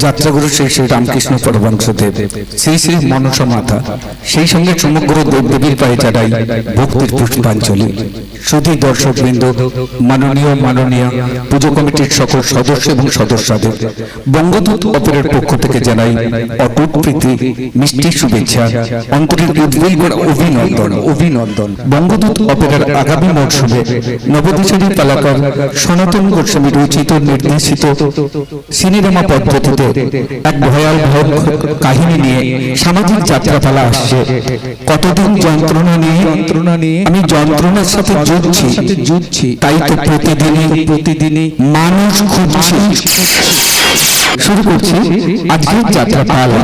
যাত্রাগুরু শ্রী শ্রী রামকৃষ্ণ পরমহংসদেব, শ্রী শ্রী মনসা মাতা, সেই সঙ্গে সমগ্র দেবদেবীর পায়ে যারাই ভক্তির পুষ্পাঞ্জলি। শুধু দর্শকবৃন্দ, মাননীয় পুজো কমিটির সকল সদস্য এবং সদস্যদের বঙ্গদূত অপেরার পক্ষ থেকে জানাই অটুট প্রীতি, মিষ্টি শুভেচ্ছা, অন্তরের উদ্বেল করা অভিনন্দন। বঙ্গদূত অপেরার আগামী মরশুমে নবদেশারী পালাকার সনাতন গোস্বামী রচিত নির্দেশিত সিনেমা পদ্ধতিতে এক ভয়াবহ কাহিনী নিয়ে সামাজিক যাত্রাপালা আসছে। কতদিন যন্ত্রণা নিয়ে আমি যন্ত্রণার সাথে যুদ্ধছি, তাই তো প্রতিদিনই মানুষ খুঁজছি। শুরু করছি আজকের যাত্রাপালা।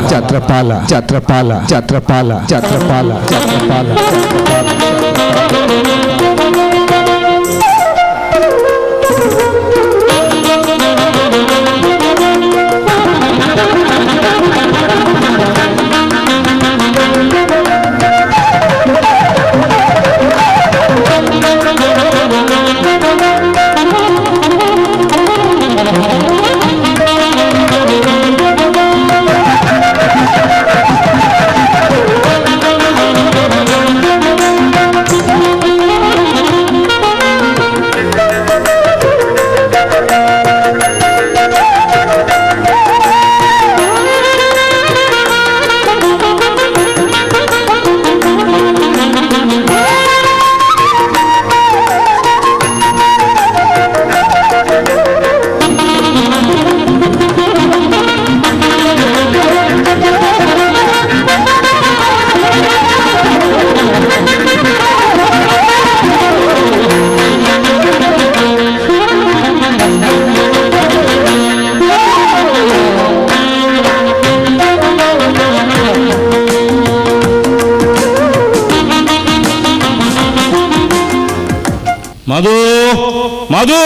মাধু।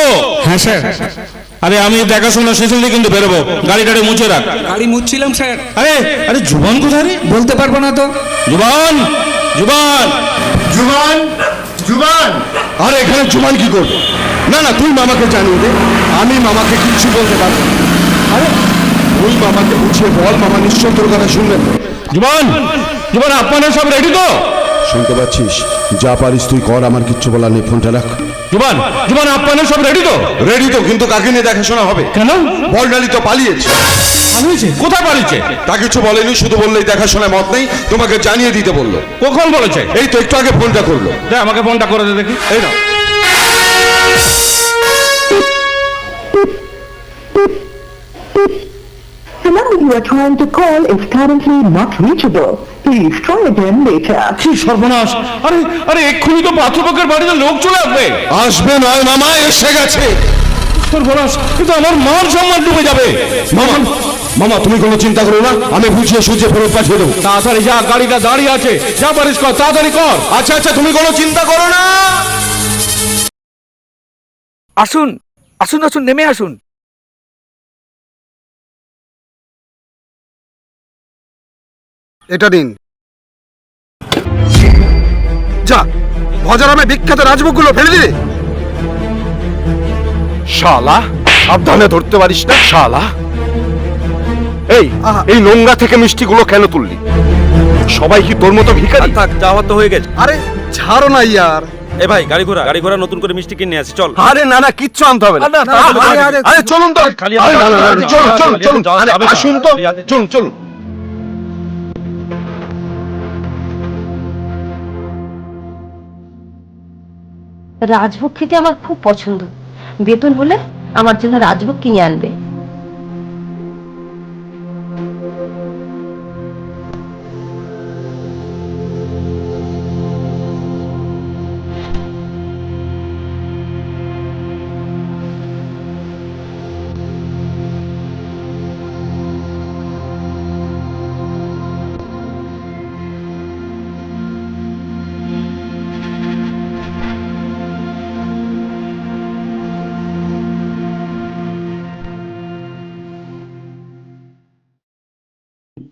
হ্যাঁ স্যার। আরে আমি দেখাশোনা শেষ হলে কিন্তু বেরোবো, গাড়িটারে মুছে রাখ। গাড়ি মুছছিলাম স্যার। আরে জুবান কোথায় রে? বলতে পারবো না তো। জুবান। আরে এখানে জুবান কি করবে? না তুই মামাকে জানিয়ে দে, আমি মামাকে কিচ্ছু বলতে পারবো। আরে ওই মামাকে বুঝিয়ে বল, মামা নিশ্চয় তোর কথা শুনবেন। জুবান আপনারা সব রেডি তো? শুনতে পাচ্ছিস? যা পারিস তুই কর, আমার কিচ্ছু বলার নেই, ফোনটা রাখ। জুবান আপনারা সব রেডি তো? রেডি তো, কিন্তু কাকে নিয়ে দেখাশোনা হবে? কেন? বলডালি তো পালিয়েছে। কোথায় পালিয়েছে? তা কিছু বলেনি, শুধু বললেই দেখাশোনায় মত নেই, তোমাকে জানিয়ে দিতে বললো। কখন বলেছে? এই তো একটু আগে ফোনটা করলো। দে আমাকে ফোনটা করে দে দেখি। এই না। The number you are trying to call is currently not reachable. Please try again later. কি সর্বনাশ! আরে এক্ষুনি তো পাত্রপক্ষের বাড়িতে লোক চলে আসবে। আসবে নয় মামা, এসে গেছে। সর্বনাশ, কিন্তু আমার মান সম্মান ডুবে যাবে। মামা তুমি কোনো চিন্তা করো না, আমি বুঝিয়ে সুঝিয়ে ফেরত পাঠিয়ে দেবো। তাড়াতাড়ি যা, গাড়িটা দাঁড়িয়ে আছে, যা পারিস কর, তাড়াতাড়ি কর। আচ্ছা তুমি কোনো চিন্তা করো না। আসুন নেমে আসুন। এটা দিন। যা, ভজারামে বিখ্যাত রাজভোগগুলো ফেলে দিলে। শালা, সাবধানে ধরতে পারিস না শালা। এই নোংরা থেকে মিষ্টিগুলো কেন তুললি? সবাই কি তোর মতো ভিখারি? থাক, যাওয়া তো হয়ে গেছে। আরে ছাড়ো না ইয়ার। এ ভাই, গাড়ি ঘোড়া নতুন করে মিষ্টি কিনে আসি, চল। আরে না কিচ্ছু আনতে হবে না। আরে চলুন তো। চলুন আসুন তো, চলুন। রাজভোগ খেতে আমার খুব পছন্দ। বেতন হলে আমার জন্য রাজভোগ কিনে আনবে।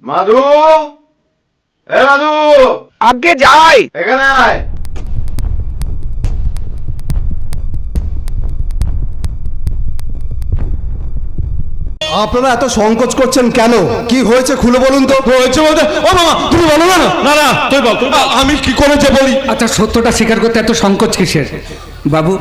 মাধু, মাধু, আগে যাই। এখানে আয়। আপনারা এত সংকোচ করছেন কেন? কি হয়েছে খুলে বলুন তো। হয়েছে বলতে ও মামা তুমি বলো না। না না তুই বল আমি কি করেছে বলি। আচ্ছা সত্যটা স্বীকার করতে এত সংকোচ কিসের? বাবু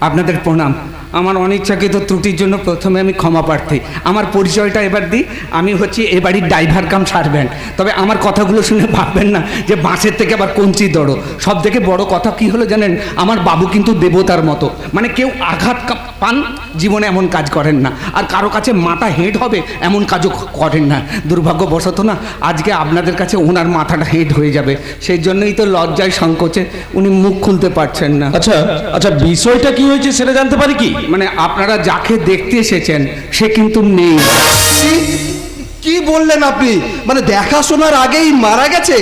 আপনাদের প্রণাম। আমার অনিচ্ছাকৃত ত্রুটির জন্য প্রথমে আমি ক্ষমা প্রার্থী। আমার পরিচয়টা এবার দিই, আমি হচ্ছি এ বাড়ির ড্রাইভার কাম সার্ভেন্ট। তবে আমার কথাগুলো শুনে ভাববেন না যে বাঁশের থেকে আবার কঞ্চি দড়ো। সব থেকে বড় কথা কি হলো জানেন, আমার বাবু কিন্তু দেবতার মতো, মানে কেউ আঘাত পান জীবনে এমন কাজ করেন না, আর কারো কাছে মাথা হেঁট হবে এমন কাজও করেন না। দুর্ভাগ্যবশত না আজকে আপনাদের কাছে ওনার মাথাটা হেঁট হয়ে যাবে, সেই জন্যই তো লজ্জায় সংকোচে উনি মুখ খুলতে পারছেন না। আচ্ছা আচ্ছা বিষয়টা কি হয়েছে সেটা জানতে পারি কি? মানে আপনারা যাকে দেখতে এসেছেন সে কিন্তু নেই। কি বললেন আপনি? মানে দেখাশোনার আগেই মারা গেছে?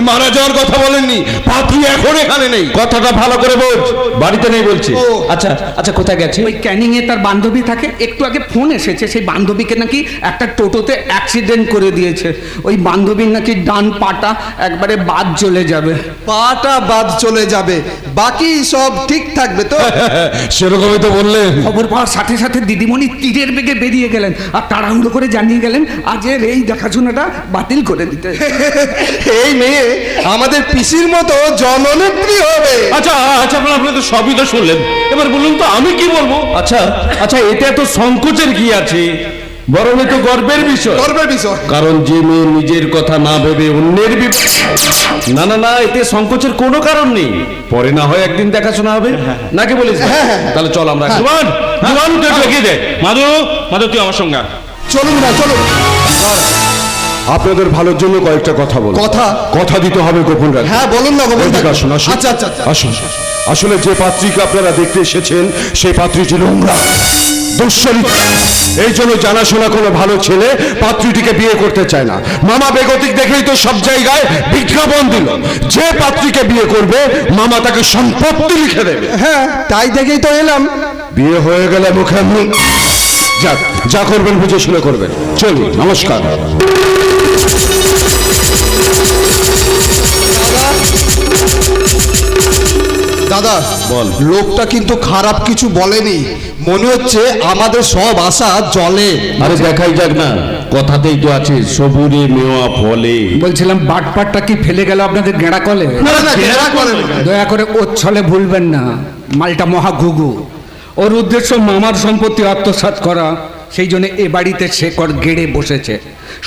মারা যাওয়ার কথা বলেননি, পাত্রী এখন এখানে নেই। কথাটা ভালো করে বোঝ, বাড়িতে নেই বলছি। ও। আচ্ছা আচ্ছা কোথায় গেছে? ওই ক্যানিং এ তার বান্ধবী থাকে, একটু আগে ফোন এসেছে সেই বান্ধবীকে নাকি একটা টোটোতে অ্যাক্সিডেন্ট করে দিয়েছে। ওই বান্ধবীর নাকি ডান পাটা একবারে বাদ চলে যাবে। পাটা বাদ চলে যাবে, বাকি সব ঠিক থাকবে তো? সেরকমই তো বললেন। খবর পাওয়ার সাথে সাথে দিদিমণি তীরের বেগে বেরিয়ে গেলেন আর তাড়াহুড়ো করে জানিয়ে গেলেন আজের এই দেখাশোনাটা বাতিল করে দিতে। এই মেয়ে আমাদের পিসির মতো জননেত্রী হবে। আচ্ছা আচ্ছা আপনি তো সবই তো শুনলেন, এবার বলুন তো আমি কি বলবো? আচ্ছা আচ্ছা এতে এত সংকোচের কি আছে? বরং তো গর্বের বিষয়। গর্বের বিষয়। কারণ যে মেয়ে নিজের কথা না ভেবে অন্যের না না না এতে সংকোচের কোনো কারণ নেই। পরে না হয় একদিন দেখাশোনা হবে, নাকি বলিস? তাহলে চল আমরা জুবান জুবান তুই একটু এগিয়ে দে। মাধু মাধু তুই আমার সঙ্গে আয়। চলুন না চলুন। আপনাদের ভালোর জন্য কয়েকটা কথা বল। কথা দিতে হবে গোপন রাখতে। হ্যাঁ বলুন না গোপন। এদিকে আসুন আসুন। আচ্ছা আচ্ছা আচ্ছা। আসুন। আসলে যে পাত্রীকে আপনারা দেখতে এসেছেন সেই পাত্রীটি নোংরা, দুশ্চরিত্র। এই জন্য জানাশোনা কোনো ভালো ছেলে পাত্রীটিকে বিয়ে করতে চায় না। মামা বেগতিক দেখেই তো সব জায়গায় বিজ্ঞাপন দিল, যে পাত্রীকে বিয়ে করবে মামা তাকে সম্পত্তি লিখে দেবে। হ্যাঁ তাই দেখেই তো এলাম। বিয়ে হয়ে গেলে মুখে মুখ যাক, যা করবেন বুঝে শুনে করবেন। চলুন, নমস্কার। দাদা বল। লোকটা কিন্তু খারাপ কিছু বলেনি, মনে হচ্ছে আমাদের সব আশা জলে। আরে দেখাই যাক না, কথাতেই তো আছে সবুরে মেওয়া ফলে। বলছিলাম বাটপাটটা কি ফেলে গেল আপনাদের গেঁড়া কলে? না না ঘেরা করেন। দয়া করে ওর ছলে ভুলবেন না, মালটা মহা ঘুঘু। ওর উদ্দেশ্য মামার সম্পত্তি আত্মসাৎ করা, সেই জন্য এ বাড়িতে শেকড় গেড়ে বসেছে।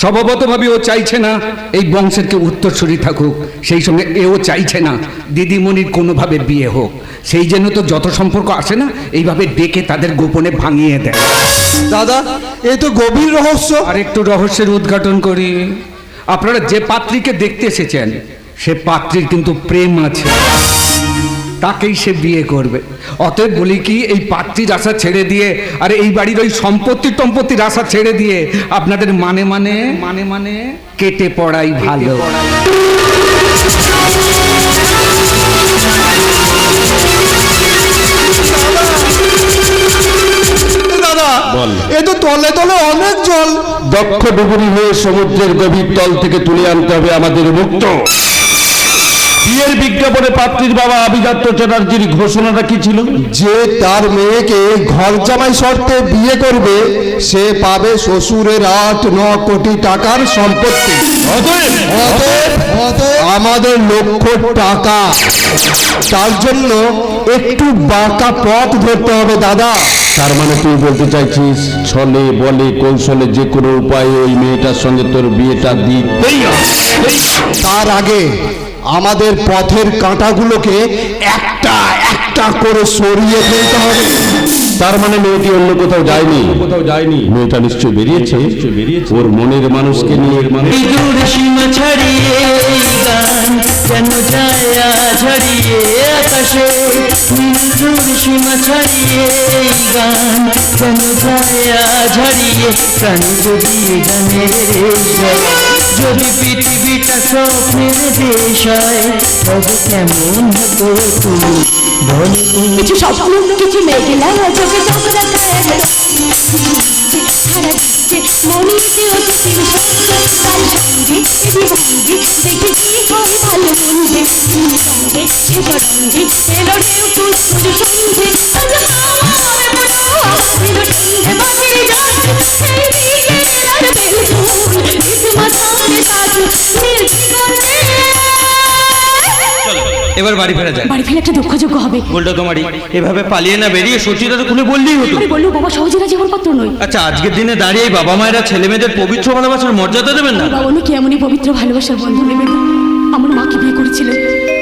স্বভাবতভাবে ও চাইছে না এই বংশের কেউ উত্তরসূরি থাকুক, সেই সঙ্গে এও চাইছে না দিদিমণির কোনোভাবে বিয়ে হোক। সেই জন্য তো যত সম্পর্ক আসে না এইভাবে ডেকে তাদের গোপনে ভাঙিয়ে দেয়। দাদা এই তো গভীর রহস্য। আর একটু রহস্যের উদ্ঘাটন করি। আপনারা যে পাত্রীকে দেখতে এসেছেন সে পাত্রীর কিন্তু প্রেম আছে, তাকেই সে বিয়ে করবে। অতএব বলি কি, এই পাত্রীর আশা ছেড়ে দিয়ে আর এই বাড়ির ওই সম্পত্তির আশা ছেড়ে দিয়ে আপনাদের মানে মানে মানে মানে কেটে পড়াই ভালো। দাদা বল। এ তো তলে তলে অনেক জল। দক্ষ ডুবুরি হয়ে সমুদ্রের গভীর তল থেকে তুলে আনতে হবে আমাদের মুক্ত। বিয়ের বিজ্ঞাপনে পাত্রীর বাবা আভিজাত্য চ্যাটার্জির ঘোষণাটা কি ছিল? যে তার মেয়েকে ঘর জামাই শর্তে বিয়ে করবে সে পাবে শ্বশুরের 8-9 কোটি টাকার সম্পত্তি। অতএব আমাদের লক্ষ টাকা, তার জন্য একটু বাঁকা পথ ধরতে হবে দাদা। তার মানে তুই বলতে চাইছিস ছলে বলে কৌশলে যে কোনো উপায়ে ওই মেয়েটার সঙ্গে তোর বিয়েটা দিতেই হবে। তার আগে আমাদের পথের কাঁটাগুলোকে একটা একটা করে সরিয়ে ফেলতে হবে। তার মানে মেয়েটি অন্য কোথাও যায়নি। মেয়েটা নিশ্চয় বেরিয়েছে ওর মনের মানুষকে নিয়ে। দূর সীমা ছাড়িয়ে গান কেন যায় ঝাড়িয়ে আকাশে, দূর সীমা ছাড়িয়ে গান কেন যায় ঝাড়িয়ে, প্রাণ যদি গানের রেশ হয়, যদি পৃথিবীটা স্বপ্নের দেশ হয়, তবে কেমন হতো তুমি বলো? কিছু স্বপ্ন কিছু মেঘলা চোখে চোখরা সারা দিচ্ছে মনিতে ও চোখের স্বপ্ন তার সঙ্গে দিবাঙ্গে দেখেছি হয় ভালো মন্দে তুমি সঙ্গে শিবরঙ্গে এলো ঢেউ তুল সন্ধে আমার ঠেলে বাজে যাচ্ছে সেই এবার বাড়ি ফেরা যায়। বাড়ি ফেলে একটা দুঃখযোগ্য হবে। বলটা তোমারই, এভাবে পালিয়ে না বেরিয়ে সত্যিটা তো খুলে বললেই হতো। আমি বললেও বাবা সহজে রাজি হওয়ার পাত্র নয়। আচ্ছা, আজকের দিনে দাঁড়িয়ে বাবা মায়েরা ছেলে মেয়েদের পবিত্র ভালোবাসার মর্যাদা দেবেন না? বাবা নাকি এমনই পবিত্র ভালোবাসার বন্ধন নেবেন। আমার মাকে বিয়ে করেছিলেন,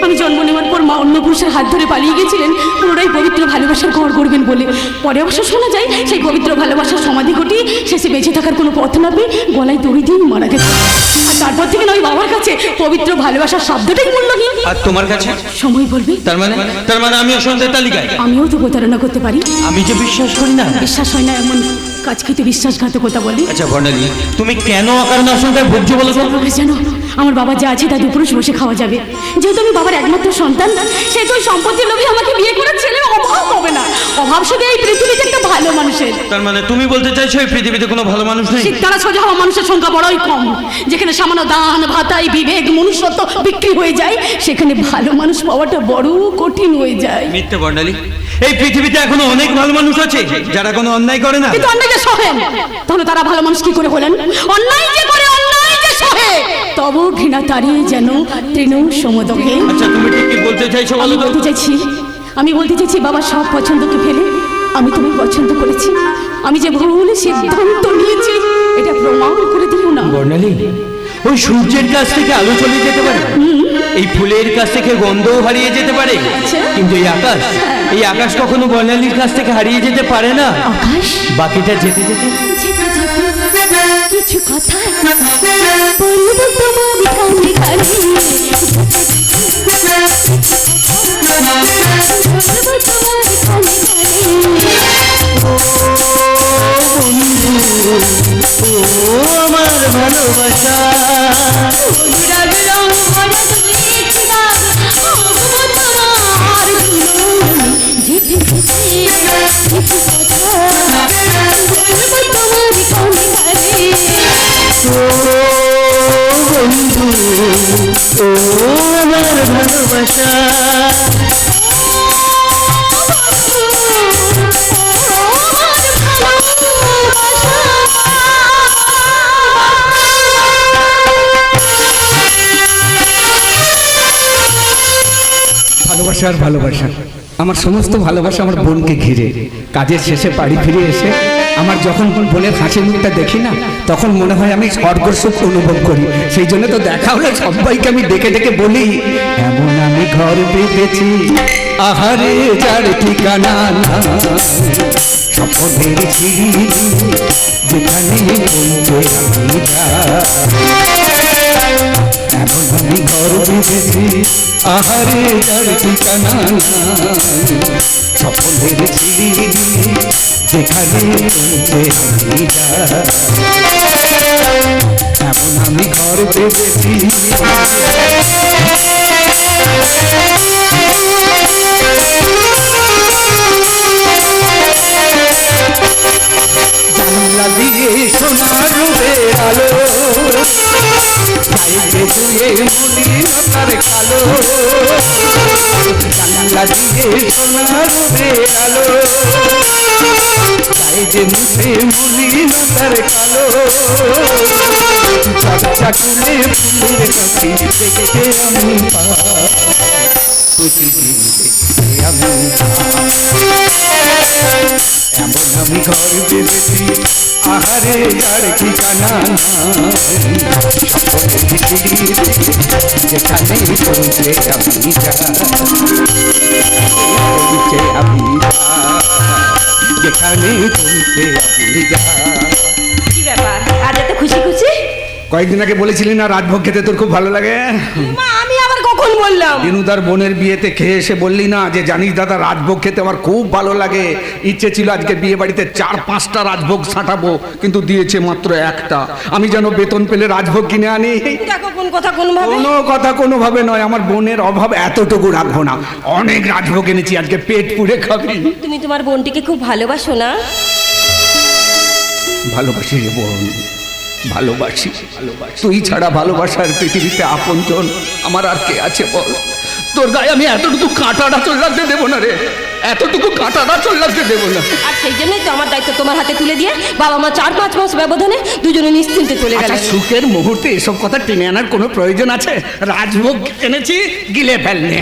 আমি জন্ম নেওয়ার পর মা অন্য পুরুষের হাত ধরে পালিয়ে গিয়েছিলেন পুনরায় পবিত্র ভালোবাসার ঘর করবেন বলে। পরে অবশ্য শোনা যায় সেই পবিত্র ভালোবাসার সমাধি ঘটিয়ে শেষে বেঁচে থাকার কোনো পথ না পেয়ে গলায় দড়ি দিয়ে মারা গেছে। আর তারপর থেকে না ওই বাবার কাছে পবিত্র ভালোবাসার শব্দটাই মূল্যহীন। আর তোমার কাছে? সময় বলবে। তার মানে আমিও সন্ধ্যের তালিকায়? আমিও তো প্রতারণা করতে পারি। আমি যে বিশ্বাস করি না। বিশ্বাস হয় না এমন কাজ খেতে বিশ্বাসঘাতকতা বলে। আচ্ছা বর্ণালী, তুমি কেন অকারণে আশঙ্কায় ভুগছো বলো তো? জানো আমার বাবা যা আছে তা দুপুরুষ বসে খাওয়া যাবে। যেহেতু আমি বাবার একমাত্র সন্তান, সেহেতু ওই সম্পত্তির লোভে আমাকে বিয়ে করে ছেলের অভাব হবে না। অভাব শুধু এই পৃথিবীতে একটা ভালো মানুষের। তার মানে তুমি বলতে চাইছো এই পৃথিবীতে কোনো ভালো মানুষ নেই? ঠিক তারা সোজা হওয়া মানুষের সংখ্যা বড়ই কম। যেখানে সামান্য দান ভাতাই বিবেক মনুষ্যত্ব বিক্রি হয়ে যায়, সেখানে ভালো মানুষ পাওয়াটা বড় কঠিন হয়ে যায়। মিথ্যে বর্ণালী, এই পৃথিবীতে এখনো অনেক ভালো মানুষ আছে যারা কোনো অন্যায় করে না। কিন্তু অন্যায় যে সহেন, তাহলে তারা ভালো মানুষ কি করে হলেন? অন্যায় যে করে অন্যায় যে সহে, তবু ঘৃণা তাড়িয়ে যেন তৃণ সমদকে। আচ্ছা তুমি ঠিক কি বলতে চাইছো বলো তো? আমি বলতে চাইছি বাবার সব পছন্দকে ফেলে আমি তোমায় পছন্দ করেছি। আমি যে ভুল সিদ্ধান্ত নিয়েছি এটা প্রমাণ করে দিও না। বর্ণালী, ওই সূর্যের কাছ থেকে আলো চলে যেতে পারে, এই ফুলের কাছ থেকে গন্ধও হারিয়ে যেতে পারে, কিন্তু এই আকাশ কখনো বর্ণালীর কাছ থেকে হারিয়ে যেতে পারে না। আকাশ বাকিটা যেতে যেতে কিছু কথা বলবো তোমার কানে কানে, আমার ভালোবাসা আমার ভালোবাসা ভালোবাসার ভালোবাসা, আমার সমস্ত ভালোবাসা আমার বোনকে ঘিরে। কাজের শেষে বাড়ি ফিরে এসে আমার যখন বোনের হাসির মুখটা দেখি না, তখন মনে হয় আমি স্বর্গসুখ অনুভব করি। সেই জন্য তো দেখা হলে সবাইকে আমি ডেকে ডেকে বলি, এমন আমি ঘর পেতেছি আহারে যার ঠিকানা না, স্বপ্নের ছিড়ি যেখানে বলতে আমি এমন আমি ঘর পেতেছি আহারে যার ঠিকানা না, স্বপ্নের ছিড়ি যেখানে বলতে আমি এমন আমি ঘর পেতেছি। জানলা দিয়ে সোনার রূপের আলো, চাইতে ধুয়ে মলিনতার কালো, জানলা দিয়ে সোনার রূপের আলো, চাইতে মুখে মলিনতার কালো, চর্চা করে ফুলের ছবি দেখতে আমি প্রতিদিন দেখতে আমি এমন আমি ঘর পেতেছি আহারে যার ঠিকানা না, সকলের ছিড়ি যেখানে পৌঁছে আমি যেখানে পৌঁছে আমি কি ব্যাপার আজ এত খুশি খুশি? কয়েকদিন আগে বলেছিলি না রাজভোগ খেতে তোর খুব ভালো লাগে। মা আমি আবার কখন বললাম? দিনুদার বোনের বিয়েতে খেয়ে এসে বললি না যে জানিস দাদা রাজভোগ খেতে আমার খুব ভালো লাগে। ইচ্ছে ছিল আজকে বিয়ে বাড়িতে 4-5টা রাজভোগ ছাটাবো, কিন্তু দিয়েছে মাত্র একটা। আমি যেন বেতন পেলে রাজভোগ কিনে আনি। দেখো কোন কথা কোন ভাবে। কোনো কথা কোনোভাবে নয়, আমার বোনের অভাব এতটুকু রাখবো না। অনেক রাজভোগ এনেছি, আজকে পেট পুড়ে খাবি। তুমি তোমার বোনটিকে খুব ভালোবাসো না? ভালোবাসি রে বোন, ভালোবাসি। তুই ছাড়া ভালোবাসার পৃথিবীতে আপনজন আমার আর কে আছে বল? তোর গায়ে আমি এতটুকু কাঁটাটা চলে রাখতে দেবো না রে। এতটুকু কাঁটাটা চললামকে দেবো না। আর সেই জন্যই তো আমার দায়িত্ব তোমার হাতে তুলে দিয়ে বাবা মা 4-5 মাস ব্যবধানে দুজনে নিশ্চিন্তে চলে আচ্ছা, গেলেন। সুখের মুহূর্তে এসব কথা টেনে আনার কোনো প্রয়োজন আছে? রাজভোগ এনেছি, গিলে ফেললে।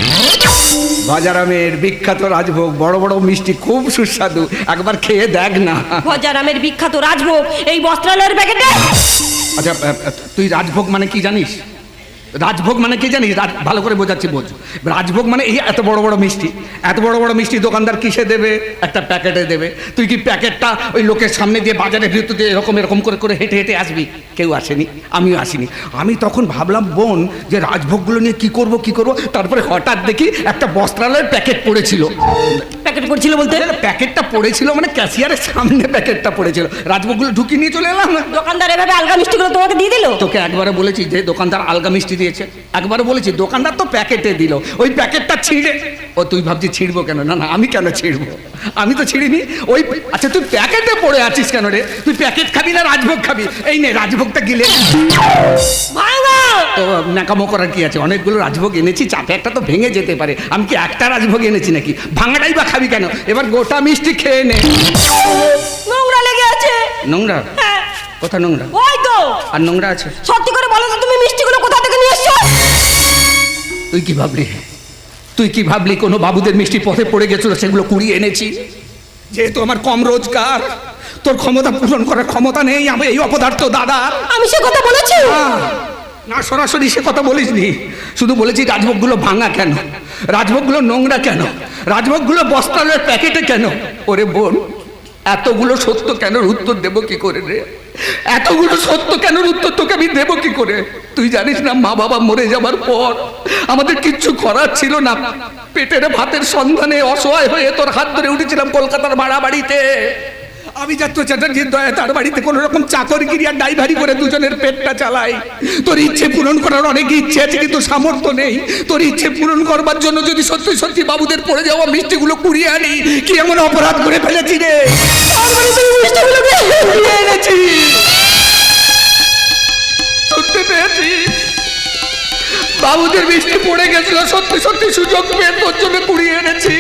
বাজারামের বিখ্যাত রাজভোগ, বড় বড় মিষ্টি, খুব সুস্বাদু, একবার খেয়ে দেখ না। ভজারামের বিখ্যাত রাজভোগ এই বস্ত্রালয়ের প্যাকেটে। আচ্ছা, তুই রাজভোগ মানে কি জানিস? রাজভোগ মানে কি জানিস? ভালো করে বোঝাচ্ছি, বোঝ। রাজভোগ মানে এই এত বড় বড় মিষ্টি, এত বড় বড় মিষ্টি দোকানদার কিসে দেবে? একটা প্যাকেটে দেবে। তুই কি প্যাকেটটা ওই লোকের সামনে দিয়ে বাজারের ভিতরে এরকম এরকম করে করে হেঁটে হেঁটে আসবি? কেউ আসেনি, আমিও আসিনি। আমি তখন ভাবলাম বোন যে রাজভোগগুলো নিয়ে কি করব কি করব, তারপরে হঠাৎ দেখি একটা বস্ত্রালয়ের প্যাকেট পড়েছিল। প্যাকেট পড়ছিল বলতে? প্যাকেটটা পড়েছিল মানে ক্যাশিয়ারের সামনে প্যাকেটটা পড়েছিল, রাজভোগগুলো ঢুকিয়ে নিয়ে চলে এলাম। দোকানদার এভাবে আলগা মিষ্টিগুলো তোমাকে দিয়ে দিল? তোকে একবারে বলেছি যে দোকানদার আলগা মিষ্টি দিয়েছে, একবারে বলেছি দোকানদার তো প্যাকেটে দিল, ওই প্যাকেটটা ছিঁড়ে। ও তুই ভাবছি ছিঁড়বো কেন? না না, আমি কেন ছিঁড়বো, আমি তো ছিঁড়িনি। ওই আচ্ছা, তুই প্যাকেটে পড়ে আছিস কেন রে? তুই প্যাকেট খাবি না রাজভোগ খাবি? এই নে রাজভোগটা গিলে। তো ন্যাকামো করার কি আছে? অনেকগুলো রাজভোগ এনেছি, চাপে একটা তো ভেঙে যেতে পারে। আমি কি একটা রাজভোগ এনেছি নাকি? ভাঙাটাই বা খাবি কেন? এবার গোটা মিষ্টি খেয়ে নে। নোংরা লেগে আছে। নোংরা? হ্যাঁ। কোথা নোংরা? ওই তো। আর নোংরা আছে? সত্যি করে বলো তো, তুমি মিষ্টিগুলো কোথা থেকে নিয়ে এসছো? তুই কি ভাবলি? তুই কি ভাবলি কোনো বাবুদের মিষ্টি পথে পড়ে গেছিল সেগুলো কুড়িয়ে এনেছি? যেহেতু আমার কম রোজগার, তোর ক্ষমতা পূরণ করার ক্ষমতা নেই আমি এই অপদার্থ দাদার। আমি সে কথা বলেছি না, সরাসরি সে কথা বলিসনি, শুধু বলেছি রাজভোগগুলো ভাঙা কেন, রাজভোগগুলো নোংরা কেন, রাজভোগগুলো বস্ত্রালয়ের প্যাকেটে কেন। ওরে বোন, এতগুলো সত্য কেন উত্তর দেবো কি করে রে? এতগুলো সত্য কেন উত্তর তোকে আমি দেবো কি করে? তুই জানিস না মা বাবা মরে যাবার পর আমাদের কিচ্ছু করার ছিল না, পেটের ভাতের সন্ধানে অসহায় হয়ে তোর হাত ধরে উঠেছিলাম কলকাতার ভাড়া বাড়িতে। আমি যাত্রা চ্যাটার্জির দয়া তার বাড়িতে কোনো রকম চাকরগিরি আর ড্রাইভারি করে দুজনের পেটটা চালাই। তোর ইচ্ছে পূরণ করার অনেক ইচ্ছে আছে, কিন্তু সামর্থ্য নেই। তোর ইচ্ছে পূরণ করবার জন্য যদি সত্যি সত্যি বাবুদের পড়ে যাওয়া মিষ্টিগুলো কুড়িয়ে আনি, কি এমন অপরাধ করে ফেলেছি রে? কুড়িয়ে এনেছি, শুনতে পেয়েছি বাবুদের মিষ্টি পড়ে গেছিল, সত্যি সত্যি সুযোগ পেয়ে তোর জন্য কুড়িয়ে এনেছি।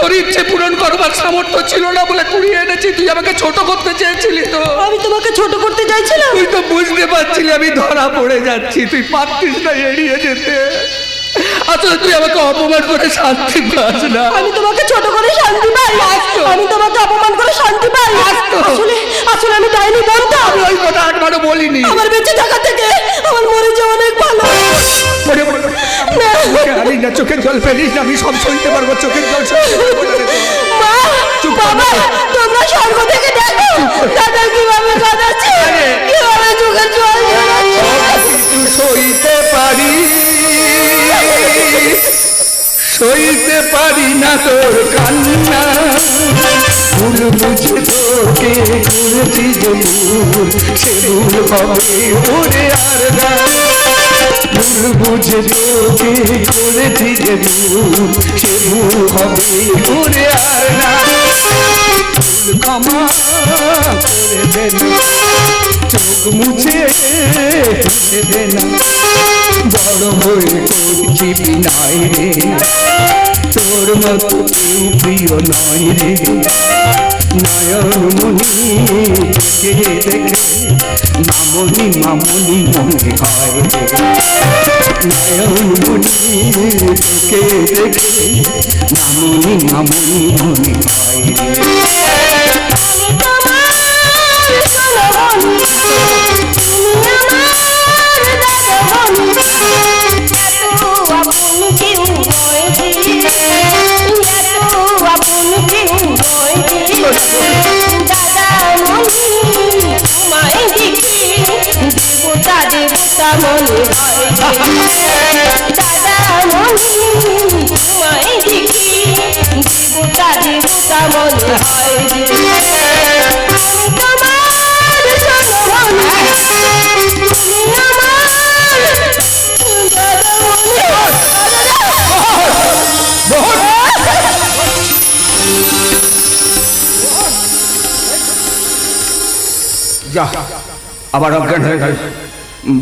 তোর ইচ্ছে পূরণ করবার সামর্থ্য ছিল না বলে কুড়িয়ে এনেছি। তুই আমাকে ছোট করতে চেয়েছিলি তো। আমি তোমাকে ছোট করতে চাইছিলাম। তুই তো বুঝতে পারছিলি আমি ধরা পড়ে যাচ্ছি, তুই পারতিস না এড়িয়ে যেতে। আসলে তুই আমাকে অপমান করে শান্তি পাস না। আমি তোমাকে ছোট করে শান্তি পাই? আমি তোমাকে অপমান করে শান্তি পাই? আসলে আসলে আমি ডাইনি বলতাম। আমি ওই কথা একবারও বলিনি। আমার বেঁচে থাকা থেকে আমার মরে যাওয়া অনেক ভালো। না, চোখের জল ফেলিস না, আমি সব সইতে পারবো। চোখের জল মা, বাবা, তোমরা স্বর্গ থেকে দেখো দাদা কিভাবে কাঁদাচ্ছে, কিভাবে চোখের জল ঝরাচ্ছে। সইতে পারি, সইতে পারি না তোর কান্না। ভুল বুঝে তোকে করেছি যে ভুল, সে ভুল হবে ওরে আর না। ভুল বুঝে তোকে করেছি যে ভুল, সে ভুল হবে ওরে আর না। ভুল ক্ষমা করে দে না, চোখ মুছে দে না। বড় হয়ে করছি বিনাই রে, তোর মতো কেউ প্রিয় নয় রে। নয়নমণি দেখে দেখে মামনি মামনি মনে হয় রে। নয়নমণি দেখে দেখে মামনি মামনি মনে হয় রে। মনে হয় দাদা মনি তোমায় দেখি দেবতা দেবতা মনে হয়। যা, আবার অজ্ঞান হয়ে গেল।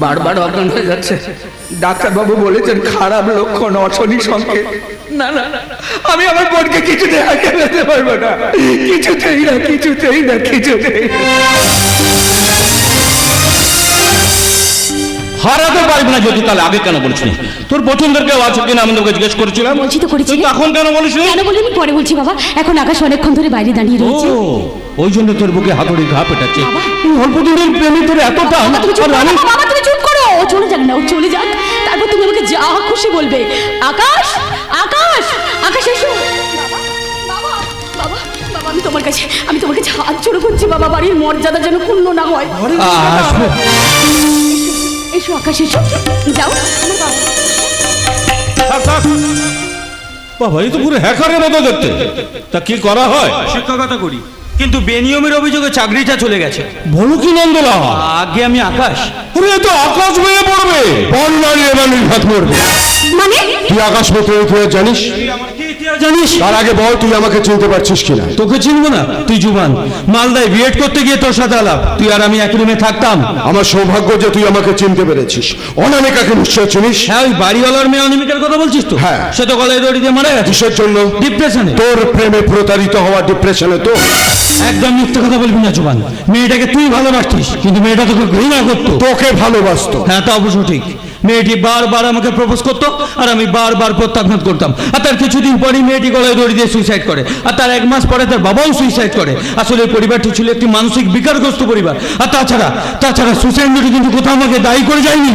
বারবার অজ্ঞান হয়ে যাচ্ছে। ডাক্তারবাবু বলেছেন খারাপ লক্ষণ, অশনি সংকেত। না না না, আমি আমার বোনকে কিছুতেই আগে যেতে পারবো না, কিছুতেই না, কিছুতেই না, কিছুতেই না। হারাতে পারবি না যদি, তাহলে আগে কেন বলিসনি? তোর পছন্দের কেউ আছে কিনা আমি তোকে জিজ্ঞেস করেছিলাম। বলছি তো করেছি। তুই তখন কেন বলিসনি? কেন বলিনি পরে বলছি বাবা। এখন আকাশ অনেকক্ষণ ধরে বাইরে দাঁড়িয়ে ও, রয়েছে। ওই জন্য তোর বুকে হাতুড়ি ঘা পেটাচ্ছে। বাবা। এই অল্প দিনের প্রেমে তোর এত টান। বাবা, তুমি চুপ আর করো, আমি বাবা, তুমি চুপ করো। ও চলে যাক না, ও চলে যাক, তারপর তুমি আমাকে যা খুশি বলবে। আকাশ, আকাশ, আকাশ এসো। বাবা, বাবা, বাবা, বাবা, আমি তোমার কাছে হাত জোড়ো করছি বাবা, বাড়ির মর্যাদা যেন ক্ষুণ্ণ না হয়। আসবে। এসো আকাশ, এসো, যাও আমার বাবা। থাক, থাক। বাবা, এই তো পুরো হ্যাকারের মতো দেখতে। তা কি করা হয়? শিক্ষকতা করি, কিন্তু বেনিয়মের অভিযোগে চাকরিটা চলে গেছে। বলো কি নন্দলা? আগে আমি আকাশ। আরে এ তো আকাশ ভেঙে পড়বে। বর্ণালী এবার নির্ঘাত মরবে। মানে তুই আকাশ মিত্রের ইতিহাস জানিস? আমার কি ইতিহাস জানিস? তার আগে বল, তুই আমাকে চিনতে পারছিস কিনা? তোকে চিনবো না? তুই জুবান, মালদায় বিএড করতে গিয়ে তোর সাথে আলাপ। তুই আর আমি এক রুমে থাকতাম। আমার সৌভাগ্য যে তুই আমাকে চিনতে পেরেছিস। অনামিকাকে নিশ্চয় চিনিস? হ্যাঁ, ওই বাড়িওয়ালার মেয়ে অনিমিকার কথা বলছিস তো? হ্যাঁ। সে তো গলায় দড়ি দিয়ে মারা গেছে কিসের জন্য? ডিপ্রেশনে। তোর প্রেমে প্রতারিত হওয়া ডিপ্রেশনে তো? একদম মিথ্যে কথা বলবি না জুবান। মেয়েটাকে তুই ভালোবাসতিস, কিন্তু মেয়েটা তোকে ঘৃণা করতো। তোকে ভালোবাসতো? হ্যাঁ, তা অবশ্য ঠিক। মেয়েটি বারবার আমাকে প্রপোজ করতো, আর আমি বারবার প্রত্যাখ্যান করতাম। আর তার কিছুদিন পরেই মেয়েটি গলায় দড়ি দিয়ে সুইসাইড করে, আর তার 1 মাস পরে তার বাবাও সুইসাইড করে। আসলে এই পরিবারটি ছিল একটি মানসিক বিকারগ্রস্ত পরিবার। আর তাছাড়া সুইসাইড নোটে কিন্তু কোথাও আমাকে দায়ী করে যায়নি।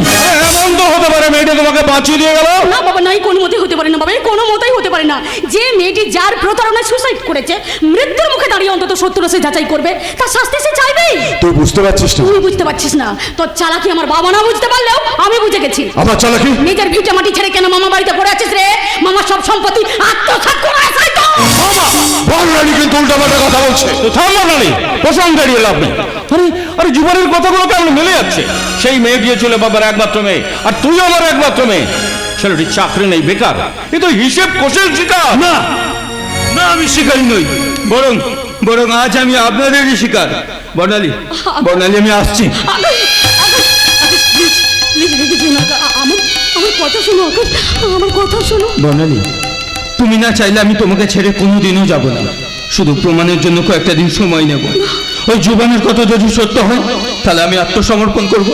এমন তো হতে পারে মেয়েটা তোমাকে বাঁচিয়ে দিয়ে গেল? না বাবা, নাই, কোনো মতেই হতে পারে না বাবা, কোনো মতেই হতে পারে না। যে মেয়েটি যার প্রতারণায় সুসাইড করেছে, মৃত্যুর মুখে দাঁড়িয়ে অন্তত সত্যটা সে যাচাই করবে, তার শাস্তি সে চাইবেই। তুই বুঝতে পারছিস না? তুই বুঝতে পারছিস না? তোর চালাকি আমার বাবা না বুঝতে পারলেও আমি বুঝে গেছি। আমার চালাকি? নিজের ভিটে মাটি ছেড়ে কেন মামা বাড়িতে পড়ে আছিস রে? মামা সব সম্পত্তি আত্মসাৎ করে আসাই তো। বর্ণালী কিন্তু উল্টাপাল্টা কথা বলছে। তো থাম বর্ণালী, প্রসঙ্গ দাঁড়িয়ে লাভ নেই। আরে জীবনের কথাগুলো কেমন মিলে যাচ্ছে? সেই মেয়ে দিয়েছিল বাবার একমাত্র মেয়ে, আর তুই আমার একমাত্র মেয়ে। ছেলেটির চাকরি নেই, বেকার। এ তো হিসেব কোষের শিকার। না না, আমি শিকারী নই, বরং আজ আমি আপনাদেরই শিকার। বর্ণালী, আমি আসছি। আমার কথা শোনো আকাশ, আমার কথা শোনো। বর্ণালী, তুমি না চাইলে আমি তোমাকে ছেড়ে কোনোদিনও যাব না। শুধু প্রমাণের জন্য কয়েকটা দিন সময় নেব। ওই জুবানের কথা যদি সত্য হয়, তাহলে আমি আত্মসমর্পণ করব।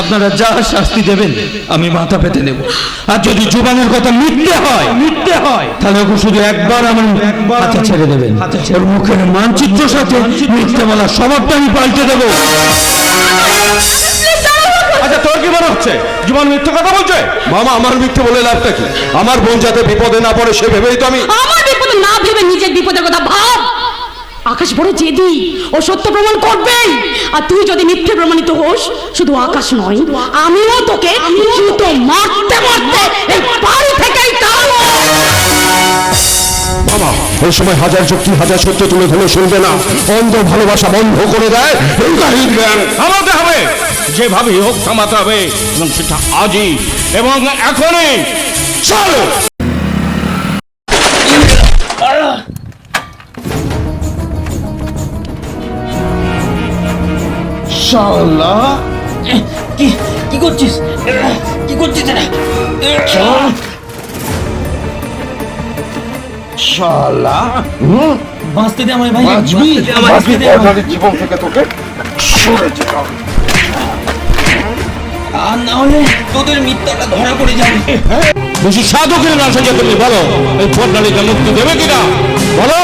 আপনারা যা শাস্তি দেবেন আমি মাথা পেতে নেব। আর যদি জুবানের কথা মিথ্যে হয়, তাহলে ওকে শুধু একবার আমার হাতে ছেড়ে দেবেন। ওর মুখের মানচিত্রের সাথে মিথ্যে বলা স্বভাবটা আমি পাল্টে দেবো। আচ্ছা, তোর কি মনে হচ্ছে জীবন মিথ্যে কথা বলছে? মামা, আমার মিথ্যে বলে লাভটা কি? আমার বোন যাতে বিপদে না পড়ে সে ভেবেই তো আমি। আমার বিপদে না ভেবে নিজের বিপদের কথা ভাব। আকাশ বড় জেদি, ও সত্য প্রমাণ করবেই। আর তুই যদি মিথ্যে প্রমাণিত হোস, শুধু আকাশ নয়, আমিও তোকে জুতো মারতে মারতে এই বাড়ি থেকেই তাড়াবো। বাবা, ওই সময় হাজার যুক্তি হাজার সত্য তুলে ধরে শুনবে না। অন্ধ ভালোবাসা বন্ধ করে দেয় এই গাড়ির জ্ঞান। থামাতে হবে, যেভাবেই হোক থামাতে হবে, এবং সেটা আজই এবং এখনই। চলো। কি করছিস? কি করছিস এটা? শালা, বাঁচতে দে আমায় ভাই, বাঁচবি? বাঁচতে দে আমায়। বর্ণালীর জীবন থেকে তোকে সরে যেতে হবে। আর না হলে তোদের মিথ্যাটা ধরা পড়ে যাবে। বেশি সাধকের না সেজে তুমি বলো, এই বর্ণালীকে মুক্তি দেবে কিনা? বলো,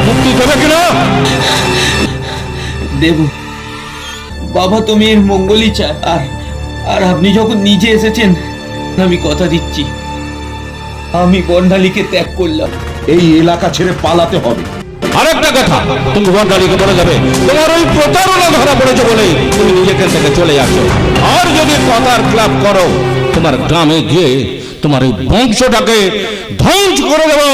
মুক্তি দেবে কিনা? দেব বাবা, তুমি এর মঙ্গলই চায়। আর আপনি যখন নিজে এসেছেন, আমি কথা দিচ্ছি, আমি বর্ণালীকে ত্যাগ করলাম। এই এলাকা ছেড়ে পালাতে হবে। আরেকটা কথা, তুমি বর্ণালীকে বলে যাবে তোমার ওই প্রতারণা ধরা পড়েছে বলে তুমি নিজেকে থেকে চলে আসো। আর যদি কথার ক্লাব করো, তোমার গ্রামে গিয়ে তোমার এই বংশটাকে ধ্বংস করে দেবো।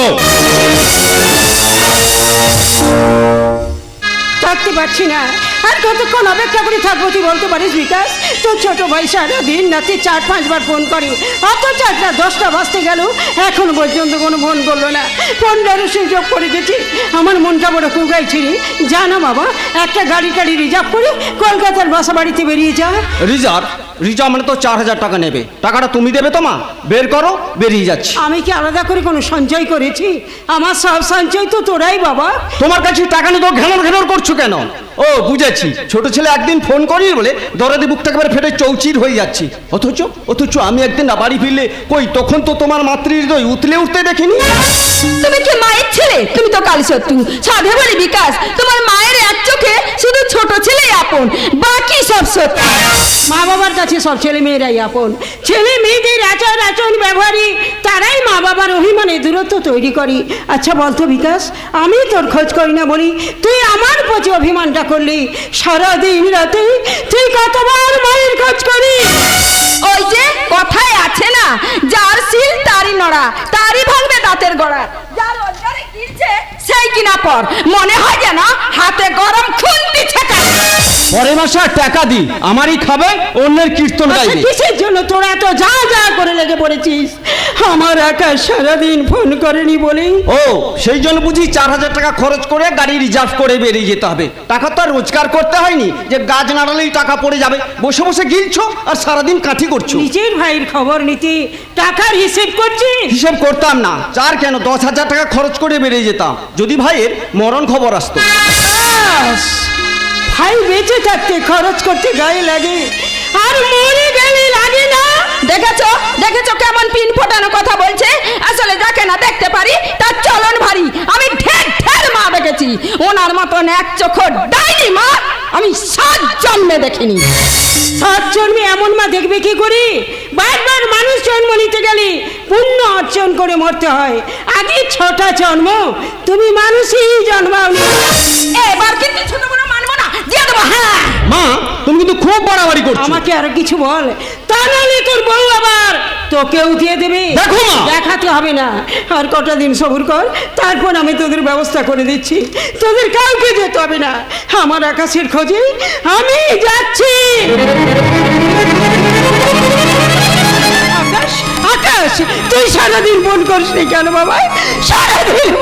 থাকতে পারছি না, আর কতক্ষণ অপেক্ষা করে থাকবো তুই বলতে পারিস বিকাশ? তোর ছোট ভাই সারাদিন রাতে 4-5 বার ফোন করে, অথচ 10টা বাজতে গেল এখন পর্যন্ত কোনো ফোন করলো না। ফোনটারও সুযোগ করে গেছি, আমার মনটা বড় কুগাইছিল। জানা বাবা, একটা গাড়ি রিজার্ভ করে কলকাতার বাসা বাড়িতে বেরিয়ে যা। রিজার্ভ? রিজার্ভ মানে তো 4,000 টাকা নেবে। টাকাটা তুমি দেবে তো মা? বের করো, বেরিয়ে যাচ্ছি। আমি কি আলাদা করে কোনো সঞ্চয় করেছি? আমার সব সঞ্চয় তো তোরাই বাবা। তোমার কাছে টাকা নিয়ে তো ঘেনর ঘেনর করছো কেন? ও বুঝেছি, ছোট ছেলে একদিন ফোন করি বলে দরদে বুকটা একেবারে ফেটে চৌচির হয়ে যাচ্ছি। অথচ আমি একদিন না বাড়ি ফিরলে কই তখন তো তোমার মাতৃহৃদয় উতলে উঠতে দেখিনি। তুমি কি মায়ের ছেলে? তুমি তো কাল শত্রু। সাধে বলি বিকাশ, তোমার মায়ের এক চোখে শুধু ছোট ছেলেই আপন, বাকি সব সত্য। মা বাবার কাছে সব ছেলে মেয়েরাই আপন। ছেলে মেয়েদের আচার আচরণ ব্যবহারই তারাই মা বাবার অভিমানে দূরত্ব তৈরি করি। আচ্ছা বলতো বিকাশ, আমি তোর খোঁজ করি না বলি তুই আমার প্রতি অভিমানটা করলি। সারাদিন রাতে তুই কতবার মায়ের খোঁজ করি। ওই যে কথায় আছে না, যার সিল তারই নড়া, তারই ভাঙবে দাঁতের গড়া। যার রোজগারে কিনছে সেই কিনা পর, মনে হয় যেন হাতে গরম খুন্তি ছেঁকা। পরের মাসে আর টাকা দি, আমারই খাবে, অন্যের কীর্তন আচ্ছা, গাইবে। কিসের জন্য তোরা তো যা যা করে লেগে পড়েছিস? আমার আকাশ সারাদিন ফোন করেনি বলি। ও সেই জন্য বুঝি 4,000 টাকা খরচ করে গাড়ি রিজার্ভ করে বেরিয়ে যেতে হবে। টাকা তো আর রোজগার করতে হয়নি যে গাছ নাড়ালেই টাকা পড়ে যাবে। বসে বসে গিলছো আর সারাদিন কাঠি করছো। নিজের ভাইয়ের খবর নিতে টাকার হিসেব করছিস? হিসেব করতাম না, 4 কেন 10,000 টাকা খরচ করে বেরিয়ে যেতাম যদি ভাইয়ের মরণ খবর আসতো। ব্যাস, ভাই বেঁচে থাকতে খরচ করতে গায়ে লাগে, আর মরে গেলে লাগে না। দেখেছো দেখেছো কেমন পিন ফোটানো কথা বলছে? আসলে যাকে না দেখতে পারি তার চলন ভারী। আমি ঢের ঢের মা দেখেছি, ওনার মতন এক চোখ ডাইনি মা আমি 7 জন্মে দেখিনি। 7 জন্মে এমন মা দেখবে কি করে? বারবার মানুষ জন্ম নিতে গেলে পুণ্য অর্জন করে মরতে হয়। আগে 6টা জন্ম তুমি মানুষই জন্মাওনি। এবার কিন্তু ছোট বড় মানবো না, দিয়ে দেবো। হ্যাঁ মা, তুমি কিন্তু খুব বাড়াবাড়ি করছো। আমাকে আর কিছু বল, তা নাহলে তোর বউ আবার তোকেও দিয়ে দেবে। দেখো মা, দেখাতে হবে না, আর কটা দিন সবুর কর, তারপর আমি তোদের ব্যবস্থা করে দিচ্ছি। তোদের কাউকে যেতে হবে না, আমার আকাশের খোঁজে আমি যাচ্ছি। আকাশ, আকাশ, তুই সারাদিন ফোন করিস নি কেন বাবা? সারাদিন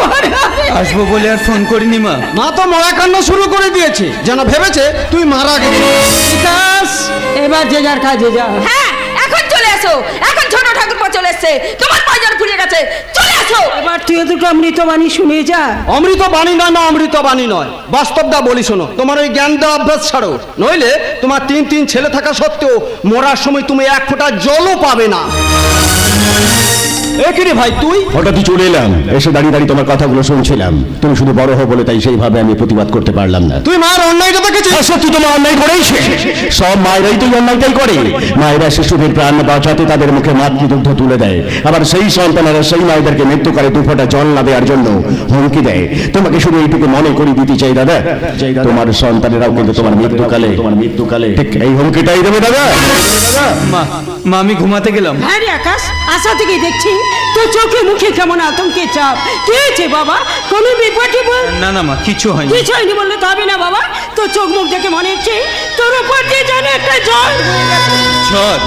আসবো বলে আর ফোন করিনি মা। মা তো মরা কান্না শুরু করে দিয়েছে, যেন ভেবেছে তুই মারা গেছিস। বিকাশ, এবার যে যার কাজে যা। হ্যাঁ, এখন চলে এসো। এখন ছোট ঠাকুরপো চলে এসছে, তোমার পায়জার ফুরিয়ে গেছে, চলে এসো। এবার তুই দুটো অমৃতবাণী শুনে যা। অমৃত বাণী নয় মা, অমৃত বাণী নয়, বাস্তবটা বলি শোনো। তোমার ওই জ্ঞান দেওয়া অভ্যাস ছাড়ো, নইলে তোমার 3 ছেলে থাকা সত্ত্বেও মরার সময় তুমি 1 ফোঁটা জলও পাবে না। এ কি রে ভাই তুই? হঠাৎই চলে এলাম, এসে দাঁড়িয়ে দাঁড়িয়ে তোমার কথাগুলো শুনছিলাম। তুমি শুধু বড় হও বলে তাই সেইভাবে আমি প্রতিবাদ করতে পারলাম না। তুই মার অন্যায়টা দেখেছিস? সত্যি তোমার অন্যায় করেইছে। সব মায়েরাই তো এই অন্যায়টাই করে। মায়েরা শিশুদের প্রাণ বাঁচাতে তাদের মুখে মাতৃদুগ্ধ তুলে দেয়, আবার সেই সন্তানেরা সেই মায়েদেরকে মৃত্যুকালে 2 ফোঁটা জল না দেওয়ার জন্য হুমকি দেয়। তোমাকে শুধু এইটুকু মনে করি দিতে চাই দাদা, তোমার সন্তানেরাও কিন্তু তোমার মৃত্যুকালে ঠিক এই হুমকিটাই দেবে দাদা। মা মা আমি ঘুমাতে গেলাম। হ্যাঁ রে আকাশ, আশা থেকে দেখছি তো চোখে মুখে কেমন আতঙ্কের চাপ। কি হয়েছে বাবা? কোনো বিপদে বল। না না মা, কিছু হয়নি। কিছু হয়নি বললে তো হবে না বাবা, তোর চোখ মুখ দেখে মনে হচ্ছে তোর উপর দিয়ে যেন একটা ঝড় বয়ে গেছে। ঝড়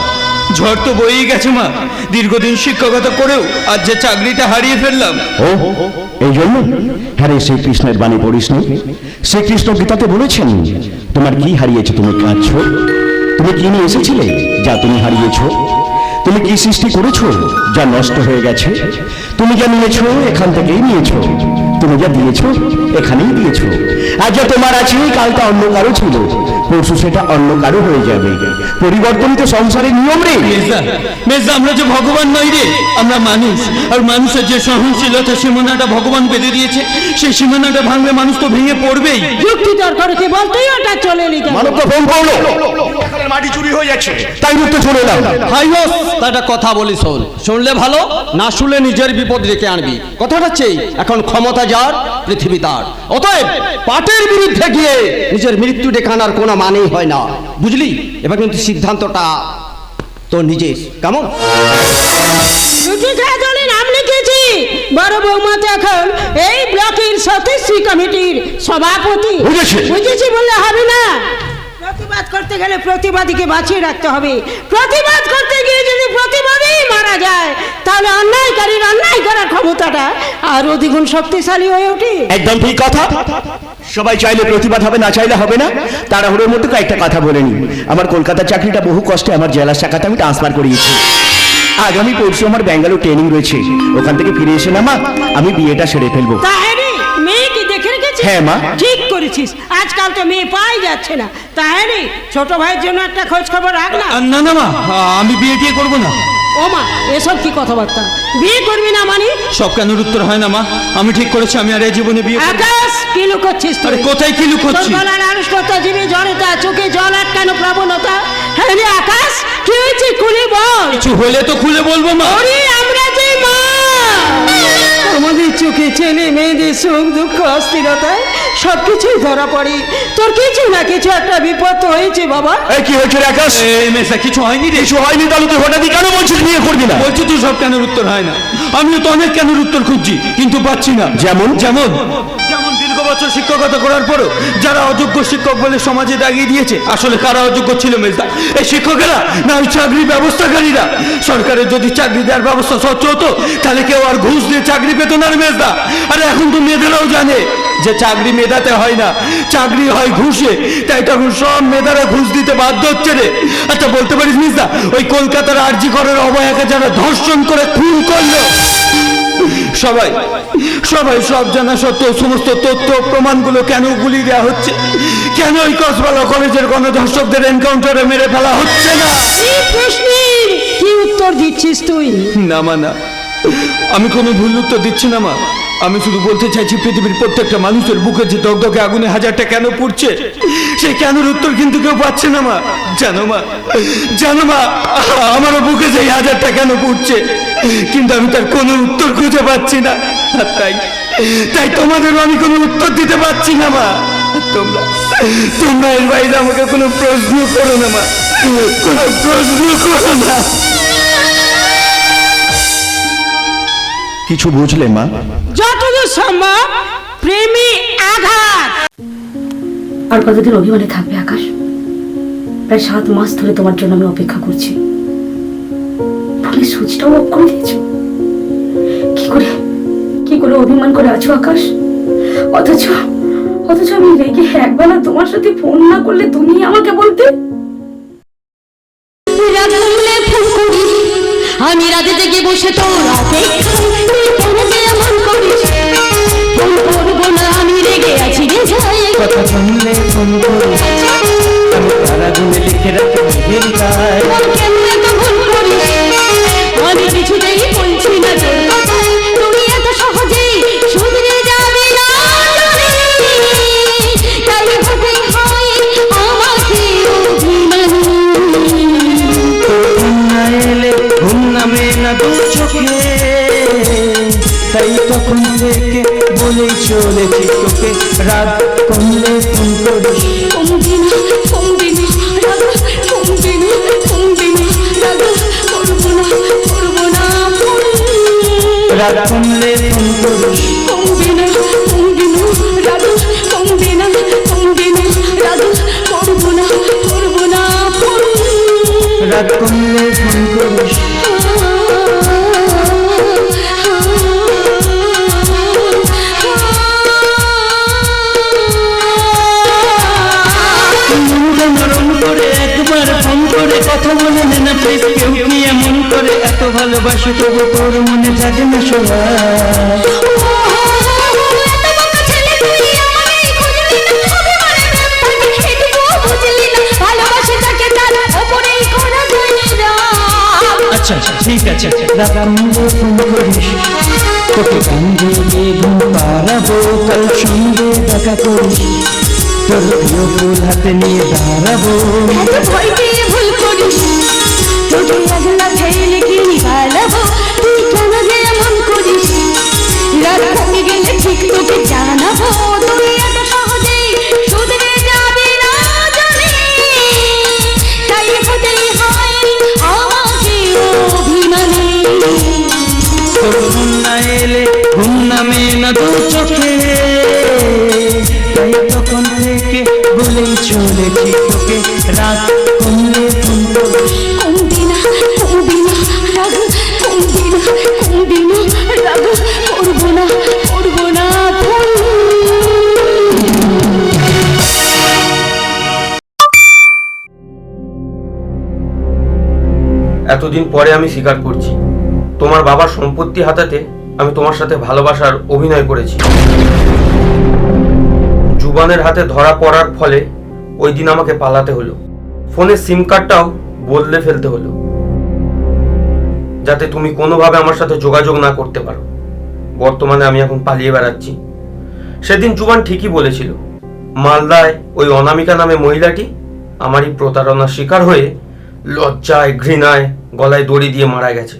ঝড় তো বয়েই গেছে মা। দীর্ঘদিন শিক্ষকতা করেও আজ যে চাকরিটা হারিয়ে ফেললাম। ও এই জন্য? হ্যাঁ রে, শ্রীকৃষ্ণের বাণী পড়িসনি? শ্রীকৃষ্ণ গীতাতে বলেছেন, তোমার কি হারিয়েছে তুমি কাঁদছো? তুমি কি নিয়ে এসেছিলে যা তুমি হারিয়েছো? তুমি কি সৃষ্টি করেছো যা নষ্ট হয়ে গেছে? তুমি যা নিয়েছো এখান থেকেই নিয়েছো, তুমি যা দিয়েছো এখানেই দিয়েছো। আজ যা তোমার আছে কালটা অন্য কারো ছিল, পরশু সেটা অন্য কারো হয়ে যাবে। পরিবর্তন তো সংসারের নিয়ম রে। মেজদা, আমরা যে ভগবান নই রে, আমরা মানুষ। আর মানুষের যে সহনশীলতা সীমানাটা ভগবান বেঁধে দিয়েছে, সেই সীমানাটা ভাঙলে মানুষ তো ভেঙে পড়বেই। যুক্তি তর্ককে বলতেই ওটা চলে এলি কেন? মানব তো ফোন করলো, মাটি চুরি হয়ে যাচ্ছে, তাই উঠতে চলে এলাম। হাই হোস, তা একটা কথা বলি শোন। শুনলে ভালো, না শুনলে নিজের বিপদ রেখে আনবি। কথাটা হচ্ছে এখন ক্ষমতা যার, পৃথিবী তার। অতএব পাটের বিরুদ্ধে গিয়ে নিজের মৃত্যু ডেকে আনার কোনো মানেই হয় না, বুঝলি? এবার কিন্তু সিদ্ধান্তটা তোর নিজের, কেমন? রুটি খাওয়া দলে নাম লিখেছি। বড় বৌমা তো এখন এই ব্লকের সদস্য কমিটির সভাপতি। বুঝেছি বললে হবে না। প্রতিবাদ করতে গেলে প্রতিবাদীকে বাঁচিয়ে রাখতে হবে। প্রতিবাদ করতে গিয়ে যদি প্রতিবাদী মারা যায়, তাহলে অন্যায়কারীর অন্যায় করার ক্ষমতাটা আরো দ্বিগুণ শক্তিশালী হয়ে ওঠে। একদম ঠিক কথা। সবাই চাইলে প্রতিবাদ হবে, না চাইলে হবে না। তাড়াহুড়োর মধ্যে কয়েকটা কথা বলে নি। আমার কলকাতার চাকরিটা বহু কষ্টে আমার জেলা শাখাতে আমি ট্রান্সফার করিয়েছি। আগামী পরশু আমার ব্যাঙ্গালোর ট্রেনিং রয়েছে। ওখান থেকে ফিরে এসে না মা আমি বিয়েটা সেরে ফেলবো। তাই রে, মেয়ে কি দেখে রেখেছিস? হ্যাঁ মা। ঠিক করেছিস, আজকাল তো মেয়ে পাই যাচ্ছে না। তাই রে, ছোট ভাইয়ের জন্য একটা খোঁজ খবর রাখ না। না না মা, আমি বিয়ে টিয়ে করবো না। ও মা, এসব কি কথাবার্তা? বিয়ে করবি না মানে? সব কেন উত্তর হয় না মা? আমি ঠিক করেছি আমি আর এই জীবনে বিয়ে করব না। আকাশ, কি লুকোচ্ছিস তুই? আরে কোথায় কি লুকোচ্ছি? তোর গলার আড়ষ্টতা, জিভে জড়তা, চোখে জল আটকানো প্রবণতা। হ্যাঁ রে আকাশ, কি হয়েছে খুলে বল। কিছু হলে তো খুলে বলবো মা। ওরে আমরা যে মা, আমাদের চোখে ছেলে মেয়েদের সুখ দুঃখ অস্থিরতায় সবকিছুই ধরা পড়ে। তোর কিছু না কিছু একটা বিপদ তো হয়েছে বাবা। এই কি হয়েছে রে আকাশ? মেসা কিছু হয়নি রে। কিছু হয়নি তাহলে তুই হঠাৎই কেন বলছিস বিয়ে করবি না? বলছি তো সব কেন উত্তর হয় না। আমিও তো অনেক কেন উত্তর খুঁজছি কিন্তু পাচ্ছি না। যেমন যেমন যেমন দীর্ঘ বছর শিক্ষকতা করার পরও যারা অযোগ্য শিক্ষক বলে সমাজে দাগিয়ে দিয়েছে, আসলে কারা অযোগ্য ছিল মেজদা? এই শিক্ষকেরা না ওই চাকরি ব্যবস্থাকারীরা? সরকারের যদি চাকরি দেওয়ার ব্যবস্থা স্বচ্ছ হতো তাহলে কেউ আর ঘুষ দিয়ে চাকরি পেত না রে মেজদা। আরে এখন তো মেয়েদেরাও জানে যে চাকরি মেধাতে হয় না, চাকরি হয় ঘুষে। তাই তখন সব মেধারা ঘুষ দিতে বাধ্য হচ্ছে রে। আচ্ছা বলতে পারিস মিসদা, ওই কলকাতার আরজি ঘরের অবয়াকে যারা ধর্ষণ করে খুন করলো, সবাই সবাই সব জানা সত্ত্বেও সমস্ত তথ্য প্রমাণগুলো কেন গুলি দেওয়া হচ্ছে? কেন ওই কসবালা কলেজের গণধর্ষকদের এনকাউন্টারে মেরে ফেলা হচ্ছে না? এই প্রশ্নের কি উত্তর দিচ্ছিস তুই? না মা না, আমি কোনো ভুল উত্তর দিচ্ছি না মা। আমি শুধু বলতে চাইছি পৃথিবীর প্রত্যেকটা মানুষের বুকে যে দগদগে আগুনে হাজারটা কেন পুড়ছে, সেই কেনর উত্তর কিন্তু কেউ পাচ্ছে না মা। জানো মা, জানো মা, আমারও বুকে সেই হাজারটা কেন পুড়ছে, কিন্তু আমি তার কোনো উত্তর খুঁজে পাচ্ছি না। আর তাই তাই তোমাদেরও আমি কোনো উত্তর দিতে পারছি না মা। তোমরা তোমরা এর বাইরে আমাকে কোনো প্রশ্ন করো না মা, কোনো প্রশ্ন করো না। কিছু বুঝলে মা? যতদূর সম্ভব প্রেমী আঘাত। আর কতদিন অভিমানে থাকবে আকাশ? প্রায় 7 মাস ধরে তোমার জন্য আমি অপেক্ষা করছি। ফোনের সুইচটাও অফ করে দিয়েছো। কি করে অভিমান করে আছো আকাশ? অথচ আমি রেগে একবেলা তোমার সাথে ফোন না করলে তুমি আমাকে বলতে আমি রাতে জেগে বসে তোর অপেক্ষায়, তুই কেন যে এমন করিস? ফোন করবো না আমি রেগে আছি রে যাই। কথা শুনলে ফোন করিস, আমি তারা গুনে লিখে রাখি নিজের গায়ে। তোর কেন এত ভুল করিস? আমি কিছুতেই বলছি না তোর কথায়, তুই এত সহজেই শুধরে যাবি না জানি। তাই হতেই হয় আমাকে অভিমানী। ঘুম নামে না দু চোখে, তাই তখন থেকে বলেই চলেছি তোকে রাত কমলে ফোন করিস। কমবি না রাধা, কমবি না রাধা, করবো না ফোন। রাত কমলে ফোন করিস। কমবি না রাধা, কমবি না রাধা, করবো না ফোন। রাত কমলে ফোন করিস। নরম করে একবার ফোন করে কথা বলে না প্লিজ। কেউ কি এমন করে এত ভালোবাসে তবু তোর মনে জাগে না শোনা? আচ্ছা ঠিক আছে, রাত কমলে ফোন করিস। তোকে গান দিয়ে ঘুম পাড়াবো, কাল সঙ্গে দেখা করিস। তোর প্রিয় ফুল হাতে নিয়ে দাঁড়াবো। ভয় পেয়ে ভুল করিস, তোকে আগলা ফেলে কি নিবালাবো? তুই কেন যে এমন করিস? রাত কমে গেলে ঠিক তোকে জানাবো। তুই এত সহজেই শুধরে যাবি না জানি। তাই হতেই হয় আমাকে অভিমানী। তোর ফোন না এলে ঘুম নামে না দু চোখে, তাই তখন থেকে বলেই চলেছি তোকে রাত কমলে ফোন করিস। কমবি না এতদিন পরে আমি স্বীকার করছি, তোমার বাবার সম্পত্তি হাতাতে আমি তোমার সাথে ভালোবাসার অভিনয় করেছি। জুবানের হাতে ধরা পড়ার ফলে ওই দিন আমাকে পালাতে হলো, ফোনের সিম কার্ডটাও বদলে ফেলতে হলো, যাতে তুমি কোনোভাবে আমার সাথে যোগাযোগ না করতে পারো। বর্তমানে আমি এখন পালিয়ে বেড়াচ্ছি। সেদিন জুবান ঠিকই বলেছিল, মালদায় ওই অনামিকা নামে মহিলাটি আমারই প্রতারণার শিকার হয়ে লজ্জায় ঘৃণায় গলায় দড়ি দিয়ে মারা গেছে।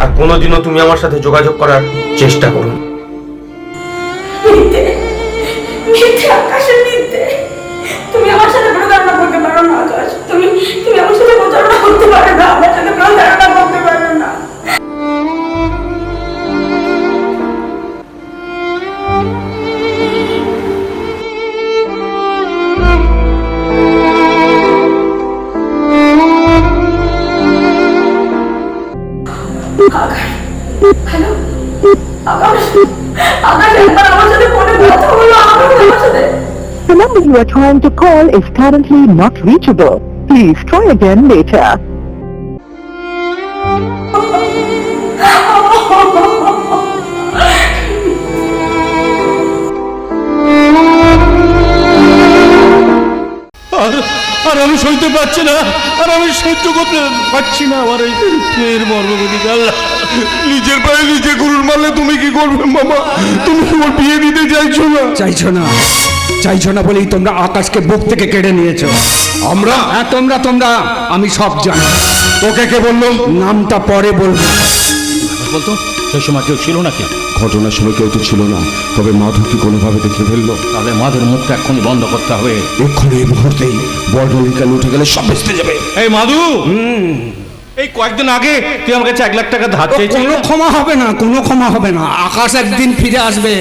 আর কোনোদিনও তুমি আমার সাথে যোগাযোগ করার চেষ্টা করো। তুমি আমার সাথে প্রতারণা করতে পারো না আকাশ, তুমি আমার সাথে প্রতারণা করতে পারো না, আমার সাথে প্রতারণা করতে পারো না। হ্যালো আকাশ, আকাশ একবার আমার সাথে ফোনে কথা বলো, আমার সাথে। The number you are trying to call is currently not reachable. Please try again later. আর আমি সইতে পারছি না, আর আমি সহ্য করতে পারছি না আমার এই মেয়ের মর্মবেদী। আল্লাহ, নিজের পায়ে নিজে গরুর মারলে তুমি কি করবে মামা? তুমি তোমার বিয়ে দিতে চাইছো না? চাইছো না বলেই তোমরা আকাশকে বুক থেকে কেড়ে নিয়েছো। আমরা? হ্যাঁ, তোমরা। আমি সব জানি। তোকে কে বললো? নামটা পরে বলবো। বলতো সেই সময় কেউ ছিল নাকি? ঘটনার সময় কেউ তো ছিল না, তবে মাধু কি কোনোভাবে দেখে ফেললো? তাহলে মাধুর মুখটা এক্ষুনি বন্ধ করতে হবে। এক্ষুনি এই মুহূর্তেই বড়লিকা উঠে গেলে সব বেঁচতে যাবে। এই মাধু, এই কয়েকদিন আগে তুই আমার কাছে 1 লাখ টাকা ধার চেয়েছিস। কোনো ক্ষমা হবে না। আকাশ একদিন ফিরে আসবে,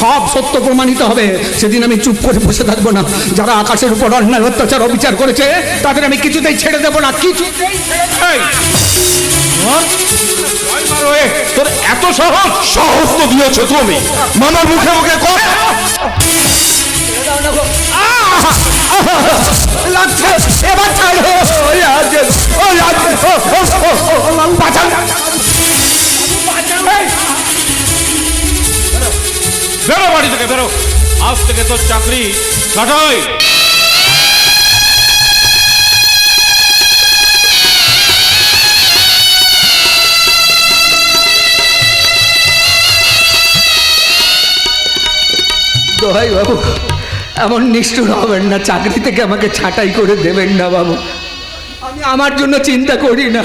সব সত্য প্রমাণিত হবে। সেদিন আমি চুপ করে বসে থাকবো না। যারা আকাশের উপর অন্যায় অত্যাচার অবিচার করেছে তাদের আমি কিছুতেই ছেড়ে দেবো না, কিছুতেই। তোর এত সাহস তো দিয়েছো তুমি, মামার মুখে মুখে কর। লাগছে, এবার ছাড়ো। বেরো বাড়ি থেকে, বেরো। আজ থেকে তোর চাকরি কাটাই। দোহাই বাবু, এমন নিষ্ঠুর হবেন না, চাকরি থেকে আমাকে ছাঁটাই করে দেবেন না বাবু। আমি আমার জন্য চিন্তা করি না।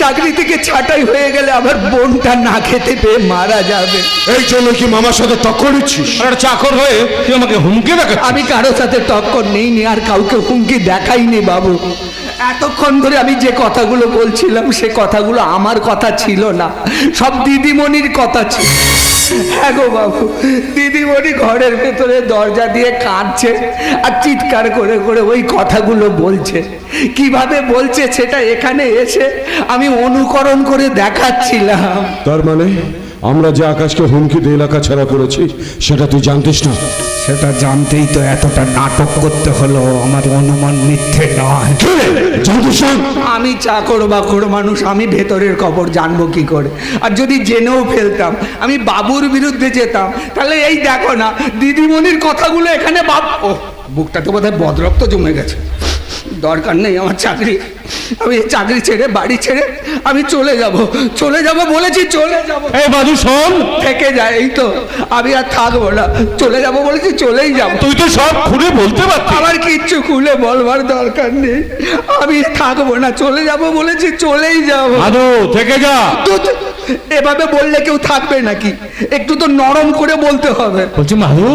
চাকরি থেকে ছাঁটাই হয়ে গেলে আমার বোনটা না খেতে পেয়ে মারা যাবে। এই জন্য কি মামার সাথে টক্কর দিচ্ছিস? আর চাকর হয়ে তুই আমাকে হুমকি দেখাচ্ছিস? আমি কারোর সাথে টক্কর নেইনি, আর কাউকে হুমকি দেখাইনি বাবু। এতক্ষণ ধরে আমি যে কথাগুলো বলছিলাম সে কথাগুলো আমার কথা ছিল না, সব দিদিমণির কথা ছিল। হ্যাঁ গো বাবু, দিদিমণি ঘরের ভেতরে দরজা দিয়ে কাঁদছে আর চিৎকার করে করে ওই কথাগুলো বলছে। কিভাবে বলছে সেটা এখানে এসে আমি অনুকরণ করে দেখাচ্ছিলাম। তার মানে আমরা যে আকাশকে হুমকি দিয়ে এলাকা ছাড়া করেছি সেটা তুই জানতিস না? সেটা জানতেই তো এতটা নাটক করতে হলো। আমার অনুমান মিথ্যে নয়। আমি চাকর বাকর মানুষ, আমি ভেতরের খবর জানবো কি করে? আর যদি জেনেও ফেলতাম, আমি বাবুর বিরুদ্ধে যেতাম, তাহলে এই দেখো না দিদিমণির কথাগুলো এখানে ও বুকটাতে বোধহয় বদরক্ত জমে গেছে। দরকার নেই আমার চাকরি। আমি এই চাকরি ছেড়ে, বাড়ি ছেড়ে আমি চলে যাব বলেছি, চলে যাব। এই বাদু শোন, থেকে যায়, এই তো আমি আর থাকবো না। চলে যাব বলেছি, চলেই যাব। তুই তো সব খুলে বলতে পারছিস। আমার কিচ্ছু খুলে বলবার দরকার নেই। আমি থাকবো না, চলে যাব বলেছি, চলেই যাব। বাদু থেকে যা। এভাবে বললে কেউ থাকবে নাকি? একটু তো নরম করে বলতে হবে। বলছি মাধু,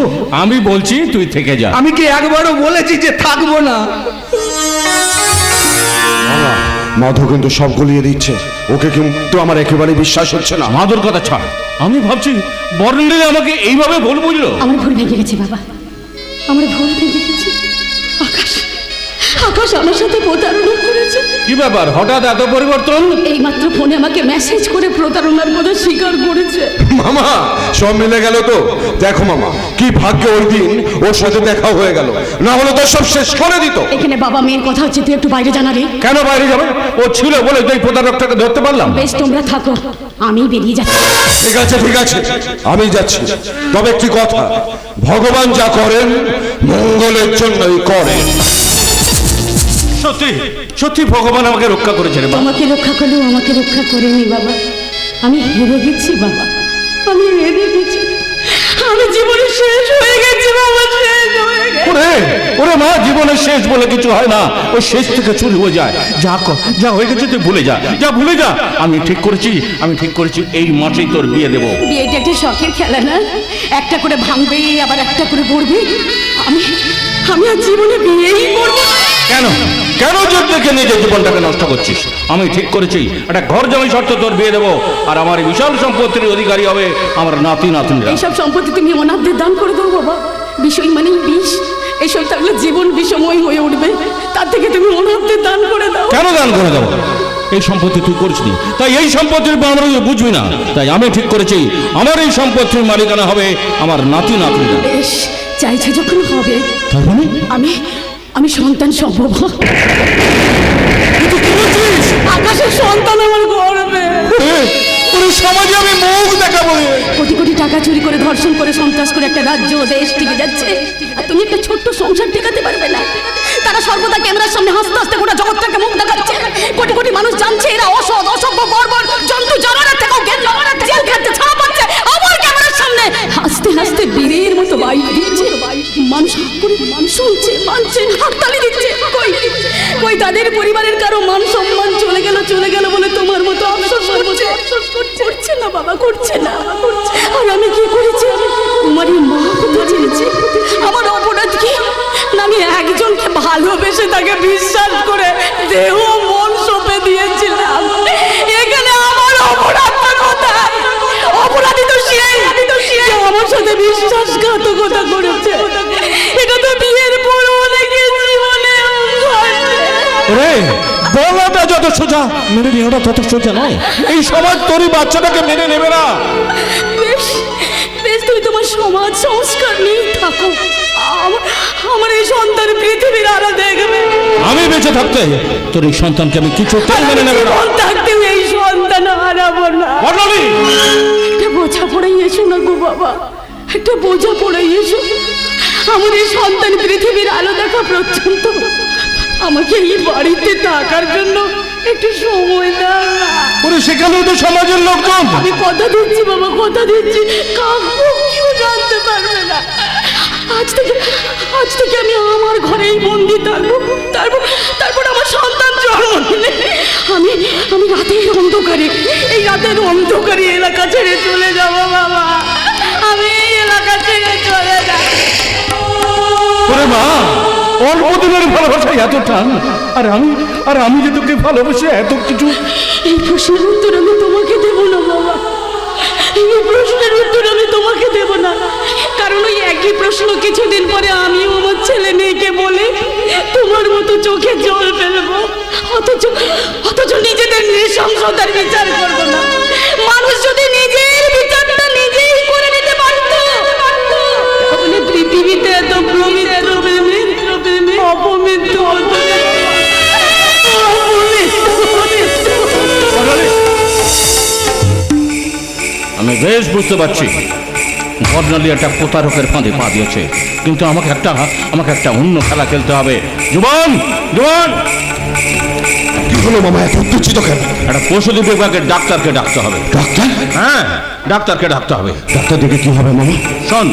আমি বলছি তুই থেকে যা। আমি কি একবারও বলেছি যে থাকবো না? মাধু কিন্তু সব গলিয়ে দিচ্ছে, ওকে কিন্তু আমার একেবারে বিশ্বাস হচ্ছে না। মাধুর কথা ছাড়, আমি ভাবছি বর্ণিলে আমাকে এইভাবে ভুল বুঝলো। আমার ভুল ভেঙে গেছে বাবা, আমার ভুল ভেঙে গেছে। আকাশ, আকাশ আমার সাথে প্রতারণা করেছে। কি ব্যাপার, হঠাৎ এত পরিবর্তন? এইমাত্র ফোনে আমাকে মেসেজ করে প্রতারণার কথা স্বীকার করেছে। মামা সব মিলে গেল তো। দেখো মামা, কি ভাগ্য ওই দিন ওর সাথে দেখা হয়ে গেল, না হলে তো সব শেষ করে দিত। এখানে বাবা মেয়ের কথা হচ্ছে, তুই একটু বাইরে জানা রে। কেন বাইরে যাবে? ও ছিল বলে তো এই প্রতারকটাকে ধরতে পারলাম। বেশ, তোমরা থাকো, আমি বেরিয়ে যাচ্ছি। ঠিক আছে ঠিক আছে, আমি যাচ্ছি। তবে একটি কথা, ভগবান যা করেন মঙ্গলের জন্যই করেন। সত্যি সত্যি ভগবান আমাকে রক্ষা করেছে রে মা। আমাকে রক্ষা করলেও আমাকে রক্ষা করেনি বাবা। আমি হেরে গেছি বাবা, আমি হেরে গেছি। আমি জীবনে শেষ হয়ে গেছি বাবা, শেষ হয়ে গেছি। ওরে ওরে মা, জীবনের শেষ বলে কিছু হয় না, ওই শেষ থেকে শুরু হয়ে যায়। যা হয়ে গেছে তুই ভুলে যা, ভুলে যা। আমি ঠিক করেছি এই মাসেই তোর বিয়ে দেবো। বিয়েটা একটা শখের খেলা না, একটা করে ভাঙবে আবার একটা করে পড়বে। আমি আর জীবনে বিয়েই করবো না। কেন জোর দেখে নিজের জীবনটাকে নষ্ট করছিস? আমি ঠিক করেছি, একটা ঘর জমি শর্ত তোর বিয়ে দেবো, আর আমার এই বিশাল সম্পত্তির অধিকারী হবে আমার নাতি নাতনিরা। এইসব সম্পত্তি তুমি অনাথদের দান করে দাও বাবা। বিষয় মানে বিষ, এসব থাকলে জীবন বিষময় হয়ে উঠবে। তার থেকে তুমি অনাথদের দান করে দাও। কেন দান করে দেবো? এই সম্পত্তি তুই করিসনি, তাই এই সম্পত্তির আমরা বুঝবি না। তাই আমি ঠিক করেছি, আমার এই সম্পত্তির মালিকানা হবে আমার নাতি নাতনিরা। বেশ, চাইছে যখন হবে। তার মানে আমি সন্তান সম্ভব। আকাশের সন্তান আমার গর্বে। সমাজে আমি মুখ দেখাবো। কোটি কোটি টাকা চুরি করে, ধর্ষণ করে, সন্ত্রাস করে একটা রাজ্য দেশ টিকে যাচ্ছে, আর তুমি একটা ছোট্ট সংসার টিকাতে পারবে না। তারা সর্বদা ক্যামেরার সামনে হাসতে হাসতে গোটা জগৎটাকে মুখ দেখাচ্ছে। কোটি কোটি মানুষ জানছে এরা অসৎ, অসভ্য, বর্বর, জন্তু জানোয়ারের থেকেও জেল খাচ্ছে, ছাড়া পাচ্ছে। আমার ক্যামেরার সামনে হাসতে হাসতে বীরের মতো বাইক দিচ্ছে। মানুষ শুনছে, মানছে, হাততালি দিচ্ছে। কই তাদের পরিবারের কারো মান সম্মান চলে গেল বলে তোমার মতো আফসোস করছে না বাবা, করছে না। আর আমি কি করেছি? তোমারই মা হতে চেয়েছি। আমার অপরাধ কি? আমি একজনকে ভালোবেসে তাকে বিশ্বাস করে দেহ মন সঁপে দিয়েছিলাম। এখানে আমার অপরাধটা কোথায়? অপরাধী তো সেই যে আমার সাথে বিশ্বাসঘাতকতা করেছে। এটা তো বিয়ের পর অনেকে জীবনে বলাটা যত সোজা, মেনে নেওয়াটা তত সোজা নয়। এই সমাজ তোরই বাচ্চাটাকে মেনে নেবে না। বেশ, তুমি তোমার সমাজ সংস্কার নিয়ে থাকো। আমার এই সন্তান পৃথিবীর আলো দেখবে। আমি বেঁচে থাকতে তোর এই সন্তানকে আমি কিছুতেই মেনে নেব না। থাকতে এই সন্তান হারাবো না। একটা বোঝা পড়ে এসো না গো বাবা, একটা বোঝা পড়ে এসো। আমার এই সন্তান পৃথিবীর আলো দেখা পর্যন্ত আমাকে এই বাড়িতে থাকার জন্য একটু সময় দাও না। সেখানেও তো সমাজের লোকজন। আমি কথা দিচ্ছি বাবা, কথা দিচ্ছি, কাউকে কেউ জানতে পারবে না। আজ থেকে আমি আমার ঘরেই বন্দি থাকবো। তারপর আমার সন্তান জন্ম নিলে আমি রাতের অন্ধকারে এলাকা ছেড়ে চলে যাব বাবা। আমি এই এলাকা ছেড়ে চলে যাব। মা, অল্প দিনের ভালোবাসা এত টান, আর আমি যে তোকে ভালোবাসি এত কিছু। এই প্রশ্নের উত্তর আমি তোমাকে দেব না বাবা, এই প্রশ্নের উত্তর আমি তোমাকে দেব না। কারণ ওই একই প্রশ্ন কিছুদিন পরে আমিও আমার ছেলে মেয়েকে বলে তোমার মতো চোখে জল ফেলবো। অথচ নিজেদের নৃশংসতার বিচার করবো না। মানুষ যদি নিজের বিচারটা নিজেই করে নিতে পারত, তাহলে পৃথিবীতে এত পবিত্র অপবিত্র হতো। আমি বেশ বুঝতে পারছি বর্ণালী একটা প্রতারকের ফাঁদে পা দিয়েছে, কিন্তু আমাকে একটা অন্য খেলা খেলতে হবে। জুবান, কি হলো মামা, এত উত্তেজিত কেন? একটা পশুদি বিভাগের ডাক্তারকে ডাকতে হবে। ডাক্তার? হ্যাঁ, ডাক্তারকে ডাকতে হবে। ডাক্তার দেখে কি হবে মামা? শোন,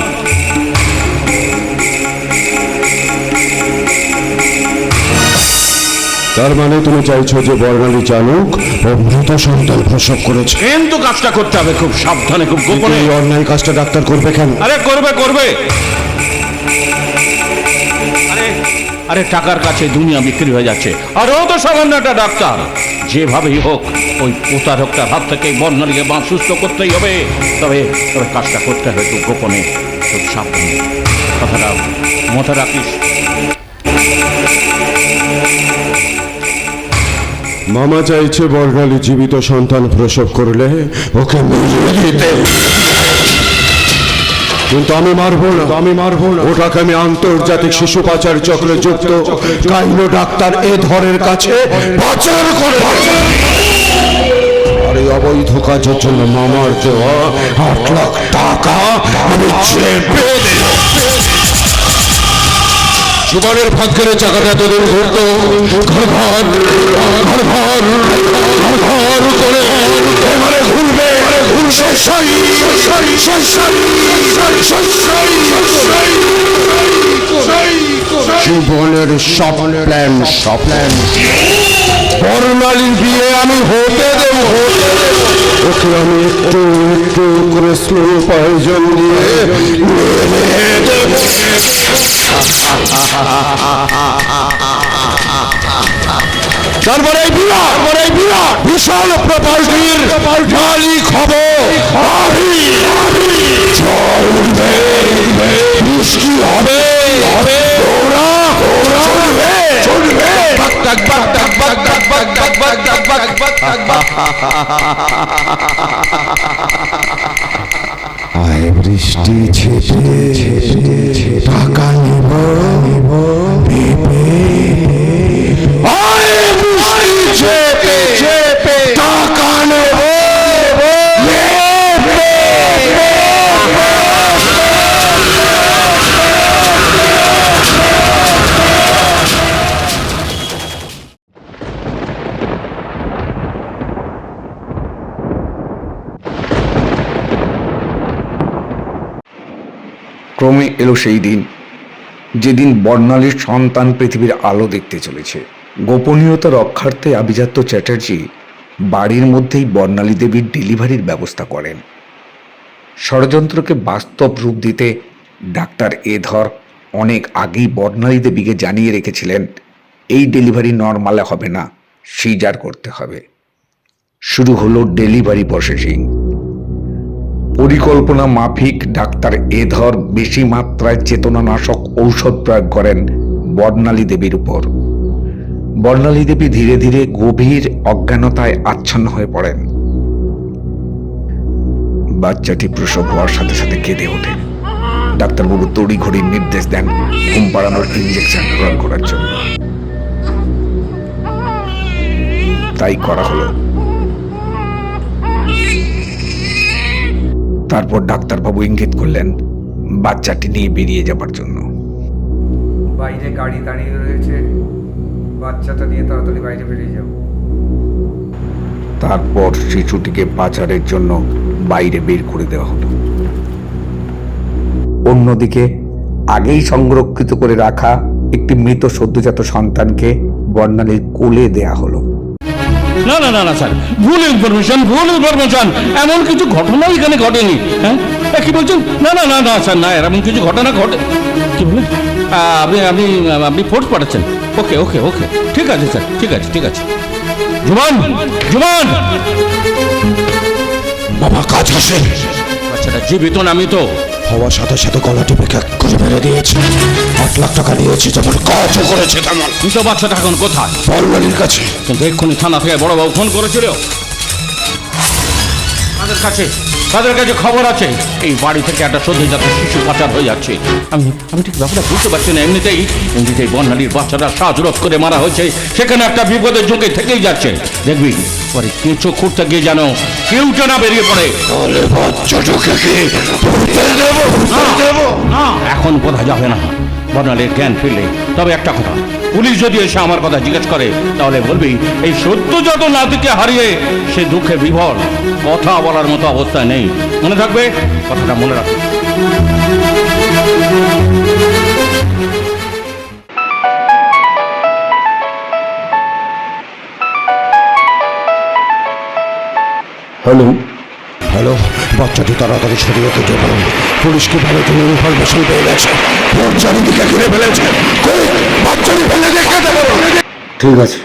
তার মানে তুমি চাইছো যে বর্ণালী জানুক ও মৃত সন্তান প্রসব করেছে? কিন্তু কাজটা করতে হবে খুব সাবধানে, খুব গোপনে। এই অন্যায় কাজটা ডাক্তার করবে কেন? আরে করবে। আরে টাকার কাছে দুনিয়া বিক্রি হয়ে যাচ্ছে, আর ও তো সামান্য একটা ডাক্তার। যেভাবেই হোক ওই প্রতারকটার হাত থেকে বর্ণালীকে সুস্থ করতেই হবে। তবে কাজটা করতে হবে খুব গোপনে, খুব সাবধানে। কথাটা মাথায় রাখিস। মামা চাইছে বর্ণালী জীবিত সন্তান প্রসব করলে ওকে মেরে দিতে, কিন্তু আমি মারবো না। ওটাকে আমি আন্তর্জাতিক শিশু পাচার চক্রে যুক্ত গাইনো ডাক্তার এ ধরের কাছে পাচার করে। আর এই অবৈধ কাজের জন্য মামার দেওয়া 8 লাখ টাকা আমি চেপে দেব। জীবনের ভাগ্যের চাকাটা এতদিন ঘুরতো ঘর করে, এবারে ঘুরবে জীবনের সব প্ল্যান বর্ণালীর বিয়ে আমি হতে দেব। ওকে আমি একটু করে স্লো পয়জন দিয়ে মেরে দেব। তারপরে বিরাট বিশাল প্রপার্টির মালিক হব আমি। চলবে বৃষ্টি হবে, ওরা চলবে। আয় বৃষ্টি ছেপে টাকা নিব টাকা নেব। ক্রমে এলো সেই দিন যেদিন বর্ণালীর সন্তান পৃথিবীর আলো দেখতে চলেছে। গোপনীয়তা রক্ষার্থে আভিজাত্য চ্যাটার্জি বাড়ির মধ্যেই বর্ণালী দেবীর ডেলিভারির ব্যবস্থা করেন। ষড়যন্ত্রকে বাস্তব রূপ দিতে ডাক্তার এ ধর অনেক আগেই বর্ণালী দেবীকে জানিয়ে রেখেছিলেন এই ডেলিভারি নর্মালে হবে না, সিজার করতে হবে। শুরু হলো ডেলিভারি প্রসেসিং। পরিকল্পনা মাফিক ডাক্তার এ ধর বেশি মাত্রায় চেতনানাশক ঔষধ প্রয়োগ করেন বর্ণালী দেবীর উপর। বর্ণালী দেবী ধীরে ধীরে গভীর অজ্ঞানতায় আচ্ছন্ন হয়ে পড়েন। বাচ্চাটি প্রসব হওয়ার সাথে সাথে কেঁদে ওঠে। ডাক্তারবাবু তড়িঘড়ির নির্দেশ দেন ঘুম পাড়ানোর ইঞ্জেকশন প্রয়োগ করার জন্য। তাই করা হলো। তারপর ডাক্তারবাবু ইঙ্গিত করলেন বাচ্চাটি নিয়ে বেরিয়ে যাবার জন্য। বাইরে গাড়ি দাঁড়িয়ে রয়েছে, বাচ্চাটা নিয়ে তাড়াতাড়ি বাইরে বেরিয়ে যাও। তারপর শিশুটিকে পাচারের জন্য বাইরে বের করে দেওয়া হলো। অন্যদিকে আগেই সংরক্ষিত করে রাখা একটি মৃত সদ্যজাত সন্তানকে বর্ণালীর কোলে দেয়া হলো। না না না না স্যার, ভুল ইনফরমেশন। এমন কিছু ঘটনাই এখানে ঘটেনি। হ্যাঁ, কি বলছেন? না না না না স্যার, না এমন কিছু ঘটনা ঘটে। কি বলেন? আপনি ফোর্স পাঠাচ্ছেন? ওকে ওকে ওকে, ঠিক আছে স্যার, ঠিক আছে। জুমান বাবা কাজ আসে। বাচ্চাটা জীবিত নামি তো হওয়ার সাথে সাথে গলা টিপে করে মেরে দিয়েছে। 8 লাখ টাকা নিয়েছে, যেমন কাজও করেছে তেমন। কিন্তু বাচ্চাটা এখন কোথায়? বর্ণালীর কাছে। কিন্তু এক্ষুনি থানা থেকে বড়বাবু ফোন করেছিল। তাদের কাছে খবর আছে এই বাড়ি থেকে একটা সদ্যজাত শিশু পাচার হয়ে যাচ্ছে। আমি ঠিক ব্যাপারটা বুঝতে পারছি না। এমনিতেই বর্ণালীর বাচ্চাটা শ্বাসরোধ করে মারা হয়েছে, সেখানে একটা বিপদের ঝুঁকি থেকেই যাচ্ছে। দেখবি পরে কিছু খুঁড়তে গিয়ে যেন কেউটা না বেরিয়ে পড়ে। না, এখন কোথায় যাবে না। বর্ণালীর জ্ঞান ফিরলে তবে একটা কথা, পুলিশ যদি এসে আমার কথা জিজ্ঞেস করে তাহলে বলবি এই সদ্যজাত নাতিকে হারিয়ে সে দুঃখে বিভোর, কথা বলার মতো অবস্থায় নেই। মনে থাকবে, কথাটা মনে রাখবে। হ্যালো, বাচ্চাটি তাড়াতাড়ি সরিয়ে দিতে পারেন। পুলিশকে ভালো কোনো ইনফরমেশন পেয়ে গেছে। চারিদিকে ঘিরে ফেলেছে। বাচ্চাটি ফেলে দেখে দেবো। ঠিক আছে।